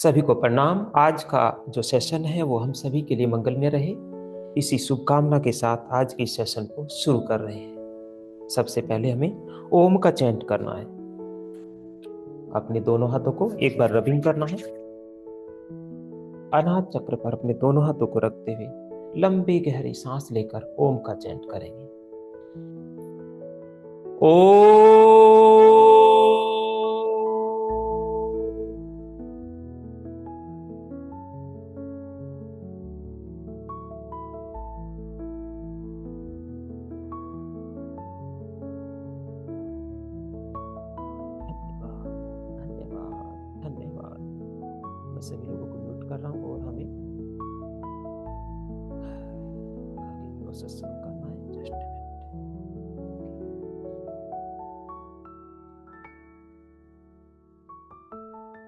सभी को प्रणाम। आज का जो सेशन है वो हम सभी के लिए मंगलमय रहे, इसी शुभकामना के साथ आज के सेशन को शुरू कर रहे हैं। सबसे पहले हमें ओम का चैंट करना है। अपने दोनों हाथों को एक बार रबिंग करना है। अनाहत चक्र पर अपने दोनों हाथों को रखते हुए लंबी गहरी सांस लेकर ओम का चैंट करेंगे। ओ धन्यवाद धन्यवाद। मैं सभी लोगों को नोट कर रहा हूँ और हमें आगे प्रोसेस शुरू करना है। जस्ट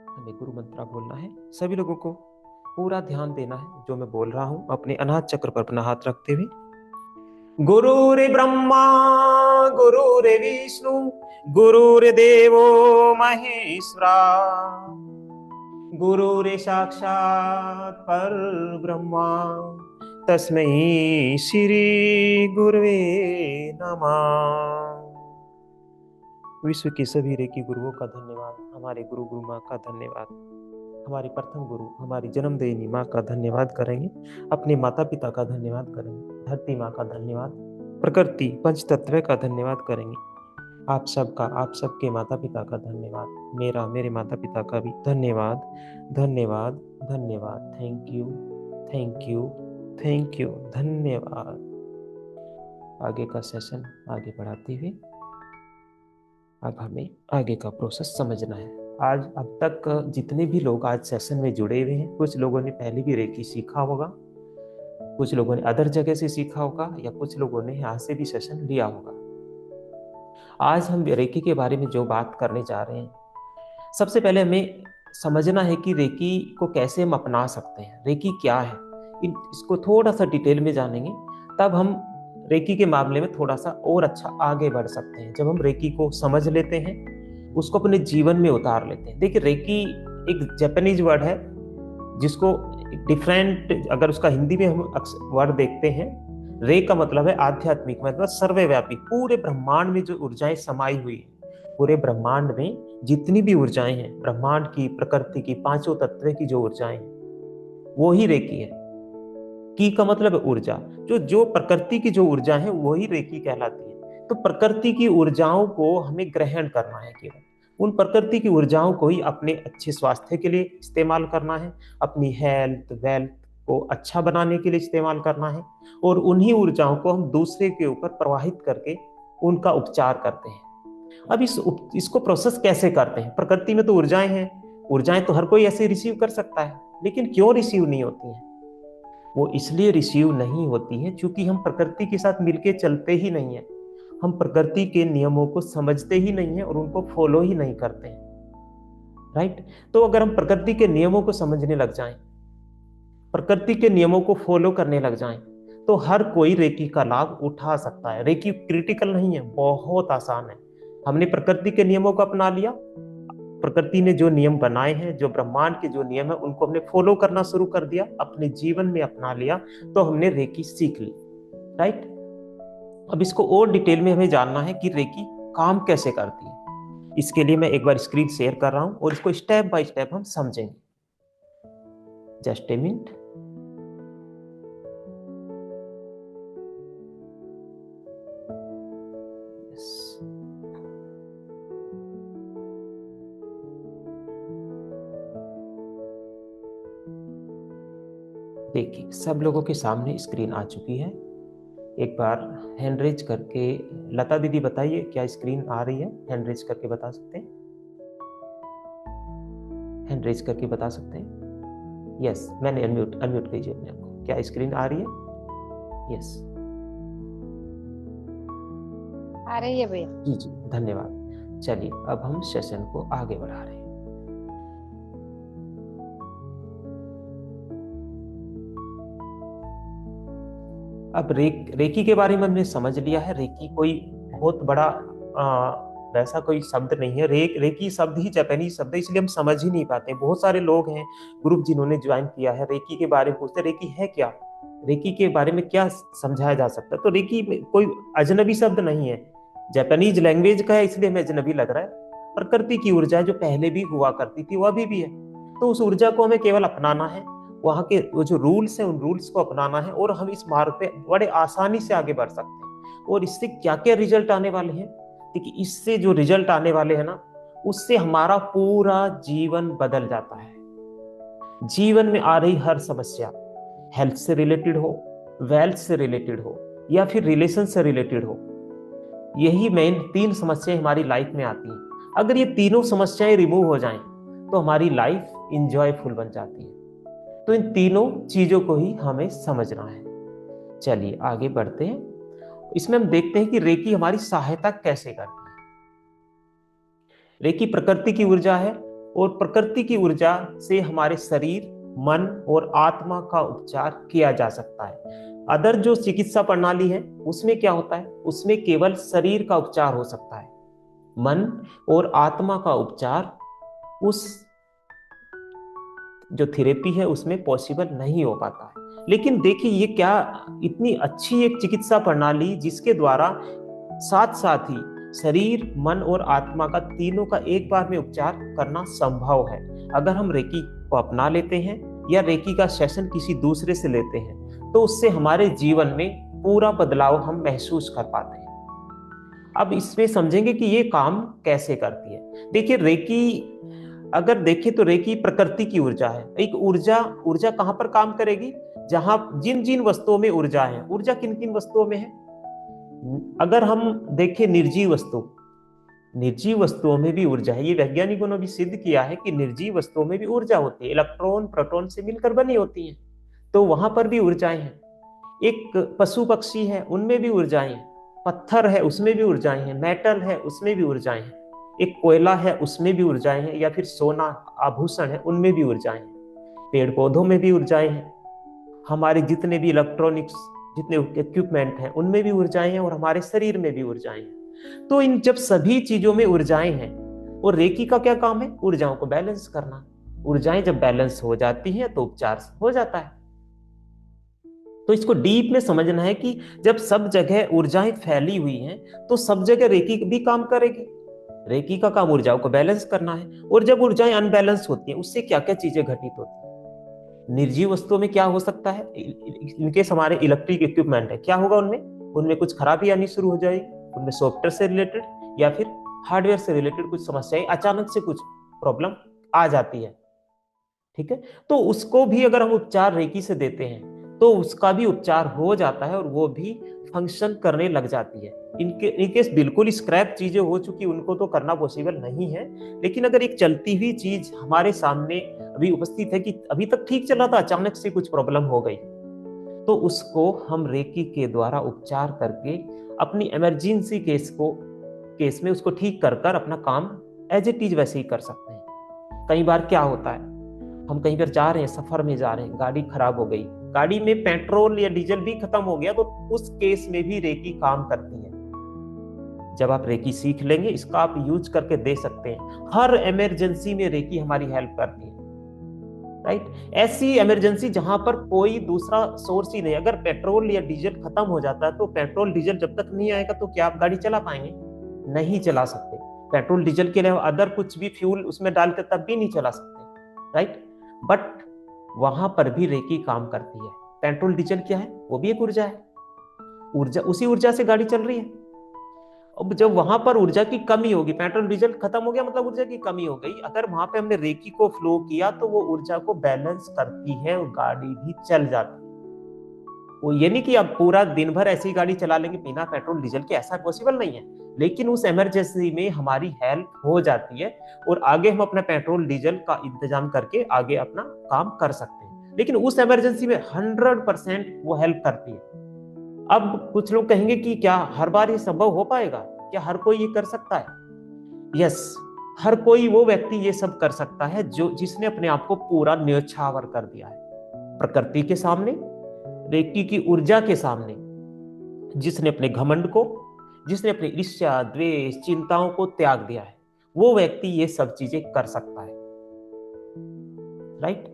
हमें गुरु मंत्र बोलना है। सभी लोगों को पूरा ध्यान देना है जो मैं बोल रहा हूँ। अपने अनाहत चक्र पर अपना हाथ रखते हुए गुरुरे ब्रह्मा गुरुरे विष्णु गुरुरे देवो महेश्वरा गुरुरे साक्षात पर ब्रह्मा तस्मै श्री गुरुवे नमः। विश्व के सभी रेकी गुरुओं का धन्यवाद। हमारे गुरु गुरु माँ का धन्यवाद। हमारी प्रथम गुरु हमारी जन्मदेयिनी माँ का धन्यवाद करेंगे। अपने माता पिता का धन्यवाद करेंगे। धरती माँ का धन्यवाद, प्रकृति पंच तत्व का धन्यवाद करेंगे। आप सबका, आप सबके माता पिता का धन्यवाद। मेरा, मेरे माता पिता का भी धन्यवाद धन्यवाद धन्यवाद। Thank you thank you thank you, धन्यवाद। आगे का सेशन आगे बढ़ाते हुए अब हमें आगे का प्रोसेस समझना है। आज अब तक जितने भी लोग आज सेशन में जुड़े हुए हैं, कुछ लोगों ने पहले भी रेकी सीखा होगा, कुछ लोगों ने अदर जगह से सीखा होगा, या कुछ लोगों ने यहाँ से भी सेशन लिया होगा। आज हम रेकी के बारे में जो बात करने जा रहे हैं, सबसे पहले हमें समझना है कि रेकी को कैसे हम अपना सकते हैं, रेकी क्या है। इसको थोड़ा सा डिटेल में जानेंगे तब हम रेकी के मामले में थोड़ा सा और अच्छा आगे बढ़ सकते हैं। जब हम रेकी को समझ लेते हैं, उसको अपने जीवन में उतार लेते हैं। देखिए, रेकी एक जापानीज वर्ड है जिसको डिफरेंट, अगर उसका हिंदी में हम वर्ड देखते हैं, रे का मतलब है आध्यात्मिक, मतलब सर्वव्यापी। पूरे ब्रह्मांड में जो ऊर्जाएं समाई हुई है, पूरे ब्रह्मांड में जितनी भी ऊर्जाएं हैं, ब्रह्मांड की, प्रकृति की, पांचों तत्व की जो ऊर्जाएं हैं, वो ही रेकी है। की का मतलब है ऊर्जा। जो जो प्रकृति की जो ऊर्जा है वही रेकी कहलाती है। तो प्रकृति की ऊर्जाओं को हमें ग्रहण करना है। केवल उन प्रकृति की ऊर्जाओं को ही अपने अच्छे स्वास्थ्य के लिए इस्तेमाल करना है, अपनी हेल्थ वेल्थ को अच्छा बनाने के लिए इस्तेमाल करना है, और उन्हीं ऊर्जाओं को हम दूसरे के ऊपर प्रवाहित करके उनका उपचार करते हैं। अब इसको प्रोसेस कैसे करते हैं? प्रकृति में तो ऊर्जाएं हैं, ऊर्जाएं तो हर कोई ऐसे रिसीव कर सकता है, लेकिन क्यों रिसीव नहीं होती हैं? वो इसलिए रिसीव नहीं होती हैं क्योंकि हम प्रकृति के साथ मिलके चलते ही नहीं है। हम प्रकृति के नियमों को समझते ही नहीं है और उनको फॉलो ही नहीं करते हैं। राइट? तो अगर हम प्रकृति के नियमों को समझने लग जाएं, प्रकृति के नियमों को फॉलो करने लग जाएं, तो हर कोई रेकी का लाभ उठा सकता है। रेकी क्रिटिकल नहीं है, बहुत आसान है। हमने प्रकृति के नियमों को अपना लिया, प्रकृति ने जो नियम बनाए हैं, जो ब्रह्मांड के जो नियम है, उनको हमने फॉलो करना शुरू कर दिया, अपने जीवन में अपना लिया, तो हमने रेकी सीख ली। राइट? अब इसको और डिटेल में हमें जानना है कि रेकी काम कैसे करती है। इसके लिए मैं एक बार स्क्रीन शेयर कर रहा हूं और इसको स्टेप बाय स्टेप हम समझेंगे। Just a minute. देखिए, सब लोगों के सामने स्क्रीन आ चुकी है। एक बार हैंड रेज करके, लता दीदी बताइए क्या स्क्रीन आ रही है? हैंड रेज करके बता सकते हैं? हैंड रेज करके बता सकते हैं? यस, मैंने अनम्यूट अनम्यूट कीजिए अपने आप को। क्या स्क्रीन आ रही है? यस, आ रही है भैया। जी जी, धन्यवाद। चलिए, अब हम सेशन को आगे बढ़ा रहे हैं। अब रेकी के बारे में हमने समझ लिया है। रेकी कोई बहुत बड़ा वैसा कोई शब्द नहीं है। रेकी शब्द ही जापानीज शब्द है, इसलिए हम समझ ही नहीं पाते। बहुत सारे लोग हैं ग्रुप जिन्होंने ज्वाइन किया है, रेकी के बारे में पूछते, रेकी है क्या, रेकी के बारे में क्या समझाया जा सकता है। तो रेकी कोई अजनबी शब्द नहीं है, जापानीज लैंग्वेज का है, इसलिए हमें अजनबी लग रहा है। प्रकृति की ऊर्जा जो पहले भी हुआ करती थी वो अभी भी है, तो उस ऊर्जा को हमें केवल अपनाना है, वहां के वो जो रूल्स हैं उन रूल्स को अपनाना है, और हम इस मार्ग पे बड़े आसानी से आगे बढ़ सकते हैं। और इससे क्या क्या रिजल्ट आने वाले हैं, देखिए इससे जो रिजल्ट आने वाले हैं ना, उससे हमारा पूरा जीवन बदल जाता है। जीवन में आ रही हर समस्या, हेल्थ से रिलेटेड हो, वेल्थ से रिलेटेड हो, या फिर रिलेशन से रिलेटेड हो, यही मेन 3 समस्याएं हमारी लाइफ में आती हैं। अगर ये तीनों समस्याएं रिमूव हो जाएं तो हमारी लाइफ इंजॉयफुल बन जाती है। तो इन तीनों चीजों को ही हमें समझना है। चलिए आगे बढ़ते हैं। इसमें हम देखते हैं कि रेकी हमारी सहायता कैसे करती है। रेकी प्रकृति की ऊर्जा है, और प्रकृति की ऊर्जा से हमारे शरीर, मन और आत्मा का उपचार किया जा सकता है। अदर जो चिकित्सा प्रणाली है उसमें क्या होता है, उसमें केवल शरीर का उपचार हो सकता है, मन और आत्मा का उपचार उस जो थेरेपी है उसमें पॉसिबल नहीं हो पाता है। लेकिन देखिए ये क्या इतनी अच्छी एक चिकित्सा प्रणाली, जिसके द्वारा साथ साथ ही शरीर, मन और आत्मा का तीनों का एक बार में उपचार करना संभव है। अगर हम रेकी को अपना लेते हैं या रेकी का सेशन किसी दूसरे से लेते हैं, तो उससे हमारे जीवन में पूरा बदलाव हम महसूस कर पाते हैं। अब इसमें समझेंगे कि ये काम कैसे करती है। देखिए रेकी अगर देखें तो रेकी प्रकृति की ऊर्जा है। एक ऊर्जा ऊर्जा कहां पर काम करेगी, जहां जिन जिन वस्तुओं में ऊर्जा है, ऊर्जा किन किन वस्तुओं में है। अगर हम देखें निर्जीव वस्तुओं में भी ऊर्जा है। ये वैज्ञानिकों ने भी सिद्ध किया है कि निर्जीव वस्तुओं में भी ऊर्जा होती है, इलेक्ट्रॉन प्रोटॉन से मिलकर बनी होती है, तो वहां पर भी ऊर्जाएं हैं। एक पशु पक्षी है उनमें भी ऊर्जाएं हैं, पत्थर है उसमें भी ऊर्जाएं हैं, मेटल है उसमें भी ऊर्जाएं हैं, एक कोयला है उसमें भी ऊर्जाएं हैं, या फिर सोना आभूषण है उनमें भी ऊर्जाएं हैं, पेड़ पौधों में भी ऊर्जाएं हैं, हमारे जितने भी इलेक्ट्रॉनिक्स जितने इक्विपमेंट हैं उनमें भी ऊर्जाएं हैं, और हमारे शरीर में भी ऊर्जाएं हैं। तो इन जब सभी चीजों में ऊर्जाएं हैं, और रेकी का क्या काम है, ऊर्जाओं को बैलेंस करना। ऊर्जाएं जब बैलेंस हो जाती हैं तो उपचार हो जाता है। तो इसको डीप में समझना है कि जब सब जगह ऊर्जाएं फैली हुई हैं तो सब जगह रेकी भी काम करेगी। रेकी का काम ऊर्जाओं को बैलेंस करना है, और जब ऊर्जाएं अनबैलेंस होती हैं उससे क्या क्या चीजें घटित होती हैं। निर्जीव वस्तुओं में क्या हो सकता है, इनके हमारे इलेक्ट्रिक इक्विपमेंट है, क्या होगा उनमें उनमें कुछ खराबी आनी शुरू हो जाएगी, उनमें सॉफ्टवेयर से रिलेटेड या फिर हार्डवेयर से रिलेटेड कुछ समस्याएं, अचानक से कुछ प्रॉब्लम आ जाती है। ठीक है, तो उसको भी अगर हम उपचार रेकी से देते हैं तो उसका भी उपचार हो जाता है, और वो भी फंक्शन करने लग जाती है। इनके बिल्कुल स्क्रैप चीजें हो चुकी उनको तो करना पॉसिबल नहीं है, लेकिन अगर एक चलती हुई चीज हमारे सामने अभी उपस्थित है कि अभी तक ठीक चल रहा था, अचानक से कुछ प्रॉब्लम हो गई, तो उसको हम रेकी के द्वारा उपचार करके अपनी इमरजेंसी केस में उसको ठीक कर कर अपना काम एज इट इज वैसे ही कर सकते हैं। कई बार क्या होता है, हम कहीं पर जा रहे हैं, सफर में जा रहे हैं, गाड़ी खराब हो गई, गाड़ी में पेट्रोल या डीजल भी खत्म हो गया, तो उस केस में भी रेकी काम करती है। जब आप रेकी सीख लेंगे, इसका आप यूज करके दे सकते हैं। हर इमरजेंसी में रेकी हमारी हेल्प करती है, राइट। ऐसी इमरजेंसी जहां पर कोई दूसरा सोर्स ही नहीं, अगर पेट्रोल या डीजल खत्म हो जाता है तो पेट्रोल डीजल जब तक नहीं आएगा तो क्या आप गाड़ी चला पाएंगे, नहीं चला सकते। पेट्रोल डीजल के अलावा अदर कुछ भी फ्यूल उसमें डालकर तब भी नहीं चला सकते, राइट। बट वहां पर भी रेकी काम करती है। पेट्रोल डीजल क्या है, वो भी एक ऊर्जा है, उसी ऊर्जा से गाड़ी चल रही है। अब जब वहां पर ऊर्जा की कमी होगी, पेट्रोल डीजल खत्म हो गया मतलब ऊर्जा की कमी हो गई, अगर वहां पे हमने रेकी को फ्लो किया तो वो ऊर्जा को बैलेंस करती है और गाड़ी भी चल जाती है। वो ये नहीं कि अब पूरा दिन भर ऐसी गाड़ी चला लेंगे बिना पेट्रोल डीजल के, ऐसा पॉसिबल नहीं है, लेकिन उस इमरजेंसी में हमारी हेल्प हो जाती है, और आगे हम अपना पेट्रोल डीजल का इंतजाम करके आगे अपना काम कर सकते हैं। लेकिन उस इमरजेंसी में 100% वो हेल्प करती है। अब कुछ लोग कहेंगे कि क्या हर बार ये संभव हो पाएगा, क्या हर कोई ये कर सकता है? यस, हर कोई वो व्यक्ति ये सब कर सकता है जिसने अपने आप को पूरा न्यौछावर कर दिया है प्रकृति के सामने, रेकी की ऊर्जा के सामने, जिसने अपने घमंड को, जिसने अपनी ईर्ष्या, द्वेष, चिंताओं को त्याग दिया है, वो व्यक्ति ये सब चीजें कर सकता है। राइट।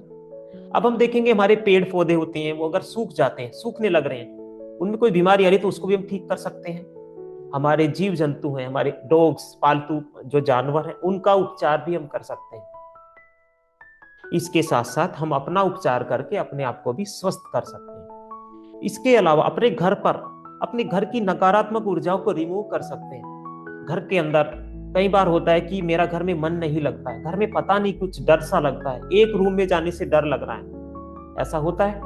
अब हम देखेंगे हमारे पेड़ पौधे होते हैं, वो अगर सूख जाते हैं, सूखने लग रहे हैं, उनमें कोई बीमारी आ रही है तो उसको भी हम ठीक कर सकते हैं। हमारे जीव जंतु हैं, हमारे डॉग्स, पालतू जो जानवर हैं, उनका उपचार भी हम कर सकते हैं। इसके साथ साथ हम अपना उपचार करके अपने आप को भी स्वस्थ कर सकते हैं। इसके अलावा अपने घर पर अपने घर की नकारात्मक ऊर्जाओं को रिमूव कर सकते हैं। घर के अंदर कई बार होता है कि मेरा घर में मन नहीं लगता है, घर में पता नहीं कुछ डर सा लगता है, एक रूम में जाने से डर लग रहा है, ऐसा होता है।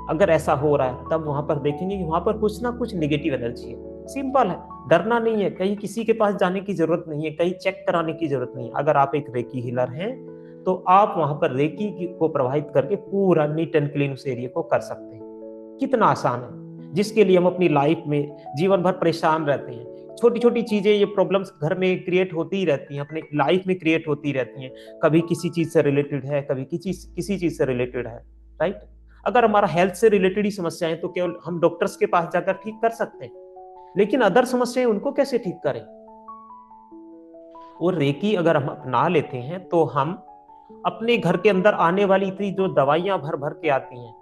अगर ऐसा हो रहा है तब वहां पर देखेंगे कि वहां पर कुछ ना कुछ निगेटिव एनर्जी है। सिंपल है, डरना नहीं है, कहीं किसी के पास जाने की जरूरत नहीं है, कहीं चेक कराने की जरूरत नहीं है। अगर आप एक रेकी हीलर हैं तो आप वहां पर रेकी को प्रभावित करके पूरा नीट एंड क्लीन उस एरिया को कर सकते हैं। कितना आसान है, जिसके लिए हम अपनी लाइफ में जीवन भर परेशान रहते हैं। छोटी छोटी चीजें, ये प्रॉब्लम्स घर में क्रिएट होती ही रहती हैं, अपने लाइफ में क्रिएट होती रहती हैं। कभी किसी चीज से रिलेटेड है, कभी किसी चीज से रिलेटेड है। राइट। अगर हमारा हेल्थ से रिलेटेड ही समस्या है तो केवल हम डॉक्टर्स के पास जाकर ठीक कर सकते हैं, लेकिन अदर समस्याएं उनको कैसे ठीक करें? और रेकी अगर हम अपना लेते हैं तो हम अपने घर के अंदर आने वाली इतनी जो दवाइयां भर भर के आती हैं,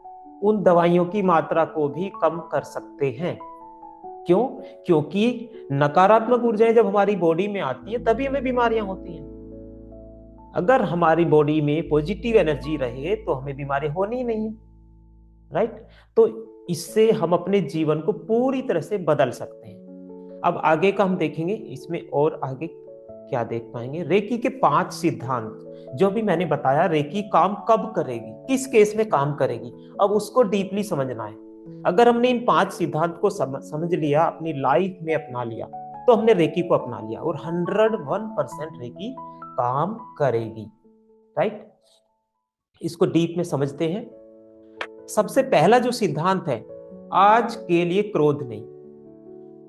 उन दवाइयों की मात्रा को भी कम कर सकते हैं। क्यों? क्योंकि नकारात्मक ऊर्जाएं जब हमारी बॉडी में आती है तभी हमें बीमारियां होती हैं। अगर हमारी बॉडी में पॉजिटिव एनर्जी रहे तो हमें बीमारी होनी ही नहीं है। राइट। तो इससे हम अपने जीवन को पूरी तरह से बदल सकते हैं। अब आगे का हम देखेंगे, इसमें और आगे क्या देख पाएंगे। रेकी के 5 सिद्धांत जो भी मैंने बताया, रेकी काम कब करेगी, किस केस में काम करेगी, अब उसको डीपली समझना है। अगर हमने इन 5 सिद्धांत को समझ लिया, अपनी लाइफ में अपना लिया, तो हमने रेकी को अपना लिया और 101% रेकी काम करेगी। राइट। इसको डीप में समझते हैं। सबसे पहला जो सिद्धांत है, आज के लिए क्रोध नहीं।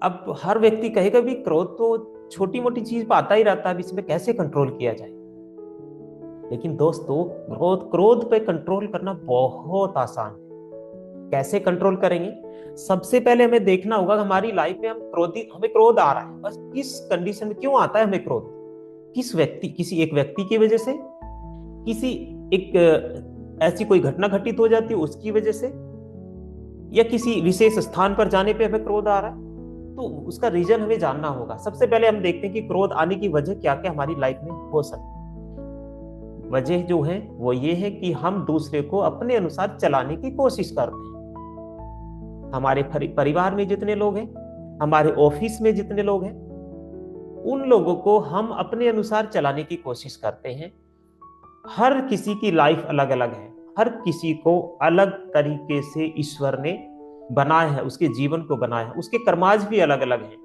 अब हर व्यक्ति कहेगा भी क्रोध तो छोटी मोटी चीज पर आता ही रहता है, इसमें कैसे कंट्रोल किया जाए? लेकिन दोस्तों, क्रोध पे कंट्रोल करना बहुत आसान है। कैसे कंट्रोल करेंगे? सबसे पहले हमें देखना होगा कि हमारी लाइफ में हमें क्रोध आ रहा है, बस किस कंडीशन में क्यों आता है हमें क्रोध? किसी एक व्यक्ति की वजह से, किसी एक ऐसी कोई घटना घटित हो जाती है उसकी वजह से, या किसी विशेष स्थान पर जाने पे हमें क्रोध आ रहा है, तो उसका रीजन हमें जानना होगा। सबसे पहले हम देखते हैं कि क्रोध आने की वजह क्या क्या हमारी लाइफ में हो सकती है। वजह जो है वो ये है कि हम दूसरे को अपने अनुसार चलाने की कोशिश करते हैं। हमारे परिवार में जितने लोग हैं, हमारे ऑफिस में जितने लोग हैं, उन लोगों को हम अपने अनुसार चलाने की कोशिश करते हैं। हर किसी की लाइफ अलग अलग है, हर किसी को अलग तरीके से ईश्वर ने बनाया है, उसके जीवन को बनाया है, उसके कर्माज भी अलग अलग हैं।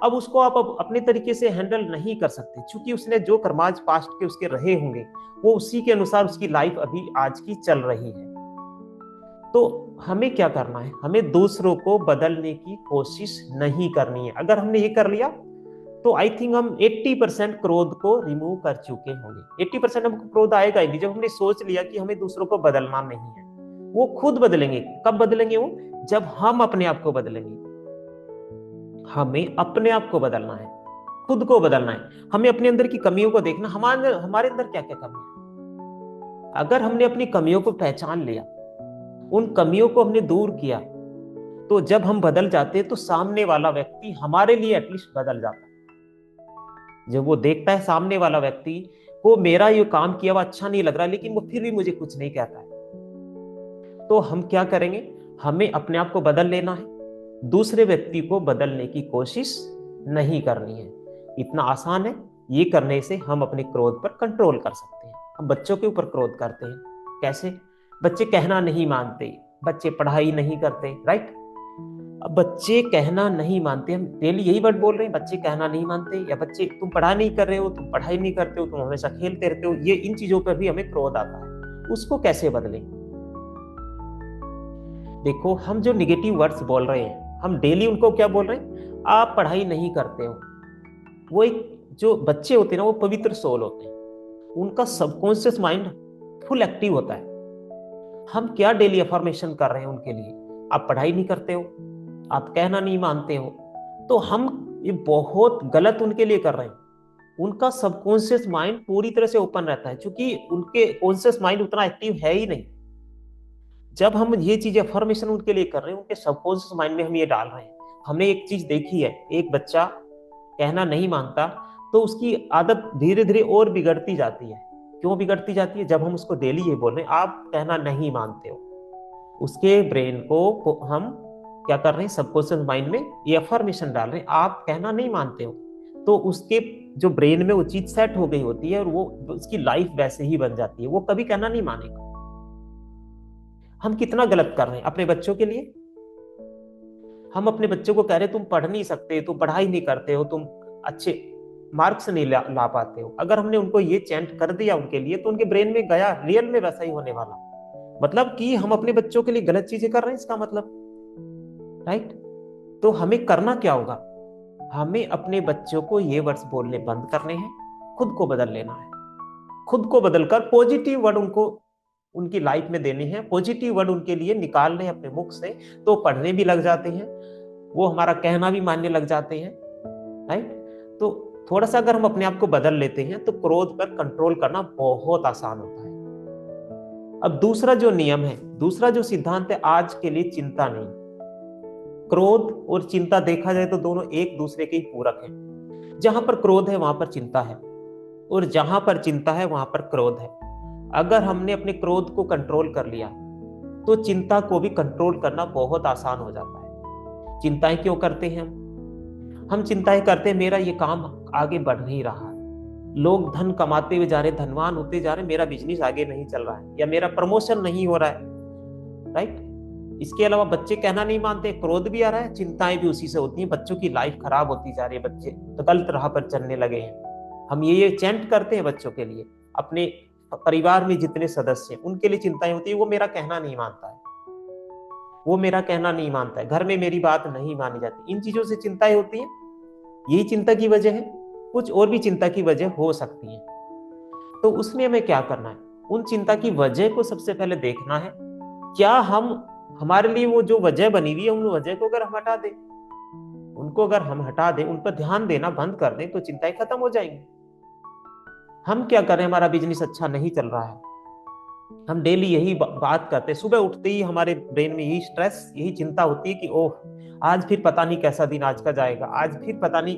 अब उसको आप अपने तरीके से हैंडल नहीं कर सकते, क्योंकि उसने जो कर्माज पास्ट के उसके रहे होंगे, वो उसी के अनुसार उसकी लाइफ अभी आज की चल रही है। तो हमें क्या करना है? हमें दूसरों को बदलने की कोशिश नहीं करनी है। अगर हमने ये कर लिया तो आई थिंक हम 80% क्रोध को रिमूव कर चुके होंगे। 80% हमको क्रोध आएगा ही नहीं। जब हमने सोच लिया कि हमें दूसरों को बदलना नहीं है, वो खुद बदलेंगे। कब बदलेंगे वो? जब हम अपने आप को बदलेंगे। हमें अपने आप को बदलना है, खुद को बदलना है। हमें अपने अंदर की कमियों को देखना, हमारे अंदर क्या क्या कमी है। अगर हमने अपनी कमियों को पहचान लिया, उन कमियों को हमने दूर किया, तो जब हम बदल जाते हैं तो सामने वाला व्यक्ति हमारे लिए एटलीस्ट बदल जाता है। जब वो देखता है सामने वाला व्यक्ति को मेरा ये काम किया हुआ अच्छा नहीं लग रहा, लेकिन वो फिर भी मुझे कुछ नहीं कहता है, तो हम क्या करेंगे? हमें अपने आप को बदल लेना है, दूसरे व्यक्ति को बदलने की कोशिश नहीं करनी है। इतना आसान है। ये करने से हम अपने क्रोध पर कंट्रोल कर सकते हैं। हम बच्चों के ऊपर क्रोध करते हैं, कैसे? बच्चे कहना नहीं मानते, बच्चे पढ़ाई नहीं करते। राइट। अब बच्चे कहना नहीं मानते, हम डेली यही वर्ड बोल रहे हैं, बच्चे कहना नहीं मानते, या बच्चे तुम पढ़ाई नहीं कर रहे हो, तुम पढ़ाई नहीं करते हो, तुम हमेशा खेलते रहते हो। ये इन चीजों पर भी हमें क्रोध आता है। उसको कैसे बदलें? देखो, हम जो निगेटिव वर्ड्स बोल रहे हैं, हम डेली उनको क्या बोल रहे हैं? आप पढ़ाई नहीं करते हो। वो एक जो बच्चे होते हैं ना, वो पवित्र सोल होते हैं, उनका सबकॉन्शियस माइंड फुल एक्टिव होता है। हम क्या डेली अफर्मेशन कर रहे हैं उनके लिए? आप पढ़ाई नहीं करते हो, आप कहना नहीं मानते हो, तो हम ये बहुत गलत उनके लिए कर रहे हैं। उनका सबकॉन्शियस माइंड पूरी तरह से ओपन रहता है, क्योंकि उनके कॉन्शियस माइंड उतना एक्टिव है ही नहीं। जब हम ये चीज अफर्मेशन उनके लिए कर रहे हैं, उनके सबकॉन्शियस माइंड में हम ये डाल रहे हैं। हमने एक चीज देखी है, एक बच्चा कहना नहीं मानता तो उसकी आदत धीरे धीरे और बिगड़ती जाती है। क्यों बिगड़ती जाती है? जब हम उसको डेली ये बोल रहे हैं आप कहना नहीं मानते हो, उसके ब्रेन को हम क्या कर रहे हैं, सबकॉन्शियस माइंड में ये अफर्मेशन डाल रहे हैं आप कहना नहीं मानते हो। तो उसके जो ब्रेन में वो चीज सेट हो गई होती है और वो उसकी लाइफ वैसे ही बन जाती है, वो कभी कहना नहीं मानेगा। हम कितना गलत कर रहे हैं अपने बच्चों के लिए। हम अपने बच्चों को कह रहे हैं तुम पढ़ नहीं सकते, तुम पढ़ाई नहीं करते हो, तुम अच्छे मार्क्स नहीं ला पाते हो। अगर हमने उनको ये चैंट कर दिया उनके लिए, तो उनके ब्रेन में गया, रियल में वैसा ही होने वाला। मतलब कि हम अपने बच्चों के लिए गलत चीजें कर रहे हैं, इसका मतलब, राइट। तो हमें करना क्या होगा? हमें अपने बच्चों को ये वर्ड्स बोलने बंद करने हैं, खुद को बदल लेना है। खुद को बदलकर पॉजिटिव वर्ड उनको उनकी लाइफ में देने हैं, पॉजिटिव वर्ड उनके लिए निकालने हैं अपने मुख से। तो पढ़ने भी लग जाते हैं, वो हमारा कहना भी मानने लग जाते हैं, राइट। तो थोड़ा सा अगर हम अपने आप को बदल लेते हैं तो क्रोध पर कंट्रोल करना बहुत आसान होता है। अब दूसरा जो नियम है, दूसरा जो सिद्धांत है, आज के लिए चिंता नहीं। क्रोध और चिंता देखा जाए तो दोनों एक दूसरे के ही पूरक हैं। जहां पर क्रोध है वहां पर चिंता है, और जहां पर चिंता है वहां पर क्रोध है। अगर हमने अपने क्रोध को कंट्रोल कर लिया तो चिंता को भी कंट्रोल करना बहुत आसान हो जाता है। चिंताएं क्यों करते हैं हम चिंताएं करते हैं, मेरा ये काम आगे बढ़ नहीं रहा है, लोग धन कमाते हुए जा रहे, धनवान होते जा रहे, मेरा बिजनेस आगे नहीं चल रहा है, या मेरा प्रमोशन नहीं हो रहा है, राइट। इसके अलावा बच्चे कहना नहीं मानते, क्रोध भी आ रहा है, चिंताएं भी उसी से होती हैं, बच्चों की लाइफ खराब होती जा रही है, बच्चे तो गलत राह पर चलने लगे हैं। हम ये चैंट करते हैं बच्चों के लिए। अपने परिवार में जितने सदस्य हैं उनके लिए चिंताएं होती है, वो मेरा कहना नहीं मानता है, वो मेरा कहना नहीं मानता है, घर में मेरी बात नहीं मानी जाती, इन चीजों से चिंताएं होती हैं। यही चिंता की वजह है, कुछ और भी चिंता की वजह हो सकती है। तो उसमें हमें क्या करना है, उन चिंता की वजह को सबसे पहले देखना है। क्या हम हमारे लिए वो जो वजह बनी हुई है, उन वजह को अगर हम हटा दें, उनको अगर हम हटा दें, उन पर ध्यान देना बंद कर दें, तो चिंताएं खत्म हो जाएंगी। हम क्या करें, हमारा बिजनेस अच्छा नहीं चल रहा है, हम डेली यही बात करते हैं, सुबह उठते ही हमारे ब्रेन में यही स्ट्रेस, यही चिंता होती है कि ओह आज फिर पता नहीं कैसा दिन आज का जाएगा, आज फिर पता नहीं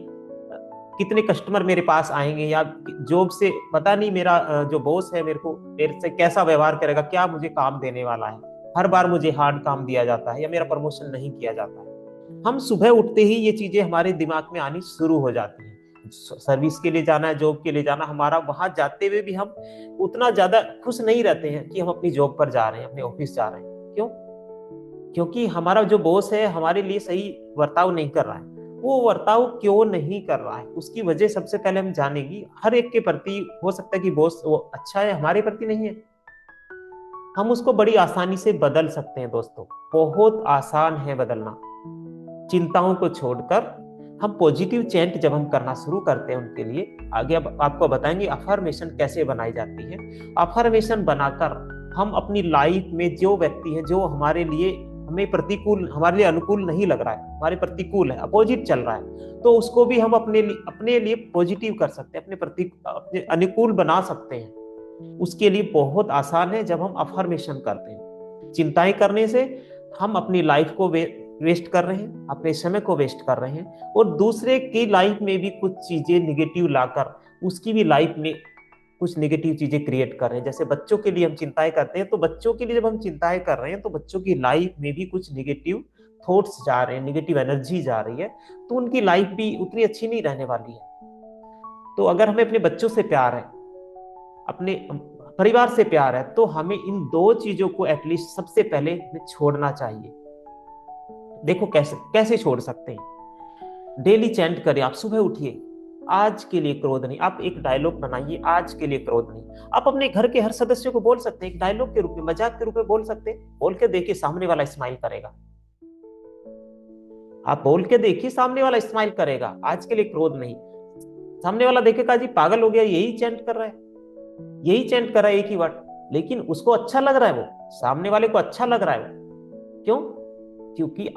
कितने कस्टमर मेरे पास आएंगे, या जॉब से पता नहीं मेरा जो बॉस है मेरे से कैसा व्यवहार करेगा, क्या मुझे काम देने वाला है, हर बार मुझे हार्ड काम दिया जाता है या मेरा प्रमोशन नहीं किया जाता है। हम सुबह उठते ही ये चीजें हमारे दिमाग में आनी शुरू हो जाती है। सर्विस के लिए जाना है, जॉब के लिए जाना, हमारा वहां जाते हुए भी हम उतना ज्यादा खुश नहीं रहते हैं कि हम अपनी जॉब पर जा रहे हैं, अपने ऑफिस जा रहे हैं। क्यों? क्योंकि हमारा जो बॉस है हमारे लिए सही वर्ताव नहीं कर रहा है। वो वर्ताव क्यों नहीं कर रहा है, उसकी वजह सबसे पहले हम जानेंगे। हर एक के प्रति हो सकता है कि बॉस वो अच्छा है, हमारे प्रति नहीं है। हम उसको बड़ी आसानी से बदल सकते हैं दोस्तों, बहुत आसान है बदलना। चिंताओं को छोड़कर हम पॉजिटिव चैंट जब हम करना शुरू करते हैं उनके लिए, आगे अब आपको बताएंगे अफर्मेशन कैसे बनाई जाती है। अफर्मेशन बनाकर हम अपनी लाइफ में जो व्यक्ति है जो हमारे लिए हमें प्रतिकूल, हमारे लिए अनुकूल नहीं लग रहा है, हमारे प्रतिकूल है, अपोजिट चल रहा है, तो उसको भी हम अपने लिए पॉजिटिव कर सकते हैं, अपने अनुकूल बना सकते हैं। उसके लिए बहुत आसान है जब हम अफर्मेशन करते हैं। चिंताएं करने से हम अपनी लाइफ को वेस्ट कर रहे हैं, अपने समय को वेस्ट कर रहे हैं, और दूसरे की लाइफ में भी कुछ चीजें निगेटिव लाकर उसकी भी लाइफ में कुछ नेगेटिव चीजें क्रिएट कर रहे हैं। जैसे बच्चों के लिए हम चिंताएं करते हैं, तो बच्चों के लिए जब हम चिंताएं कर रहे हैं तो बच्चों की लाइफ में भी कुछ नेगेटिव थॉट्स जा रहे हैं, नेगेटिव एनर्जी जा रही है, तो उनकी लाइफ भी उतनी अच्छी नहीं रहने वाली है। तो अगर हमें अपने बच्चों से प्यार है, अपने परिवार से प्यार है, तो हमें इन दो चीजों को एटलीस्ट सबसे पहले छोड़ना चाहिए। देखो कैसे कैसे छोड़ सकते हैं। डेली चैंट करें, आप सुबह उठिए, आज के लिए क्रोध नहीं। आप एक डायलॉग बनाइए, आज के लिए क्रोध नहीं। आप अपने घर के हर सदस्य को बोल सकते हैं, एक डायलॉग के रूप में, मजाक के रूप में बोल सकते हैं। बोल के देखिए, सामने वाला स्माइल करेगा। आप बोल के देखिए, सामने वाला स्माइल करेगा, आज के लिए क्रोध नहीं। सामने वाला देखेगा जी पागल हो गया, यही चैंट कर रहा है, यही चैंट कर रहा है एक ही वर्ड, लेकिन उसको अच्छा लग रहा है, वो सामने वाले को अच्छा लग रहा है। क्यों? क्योंकि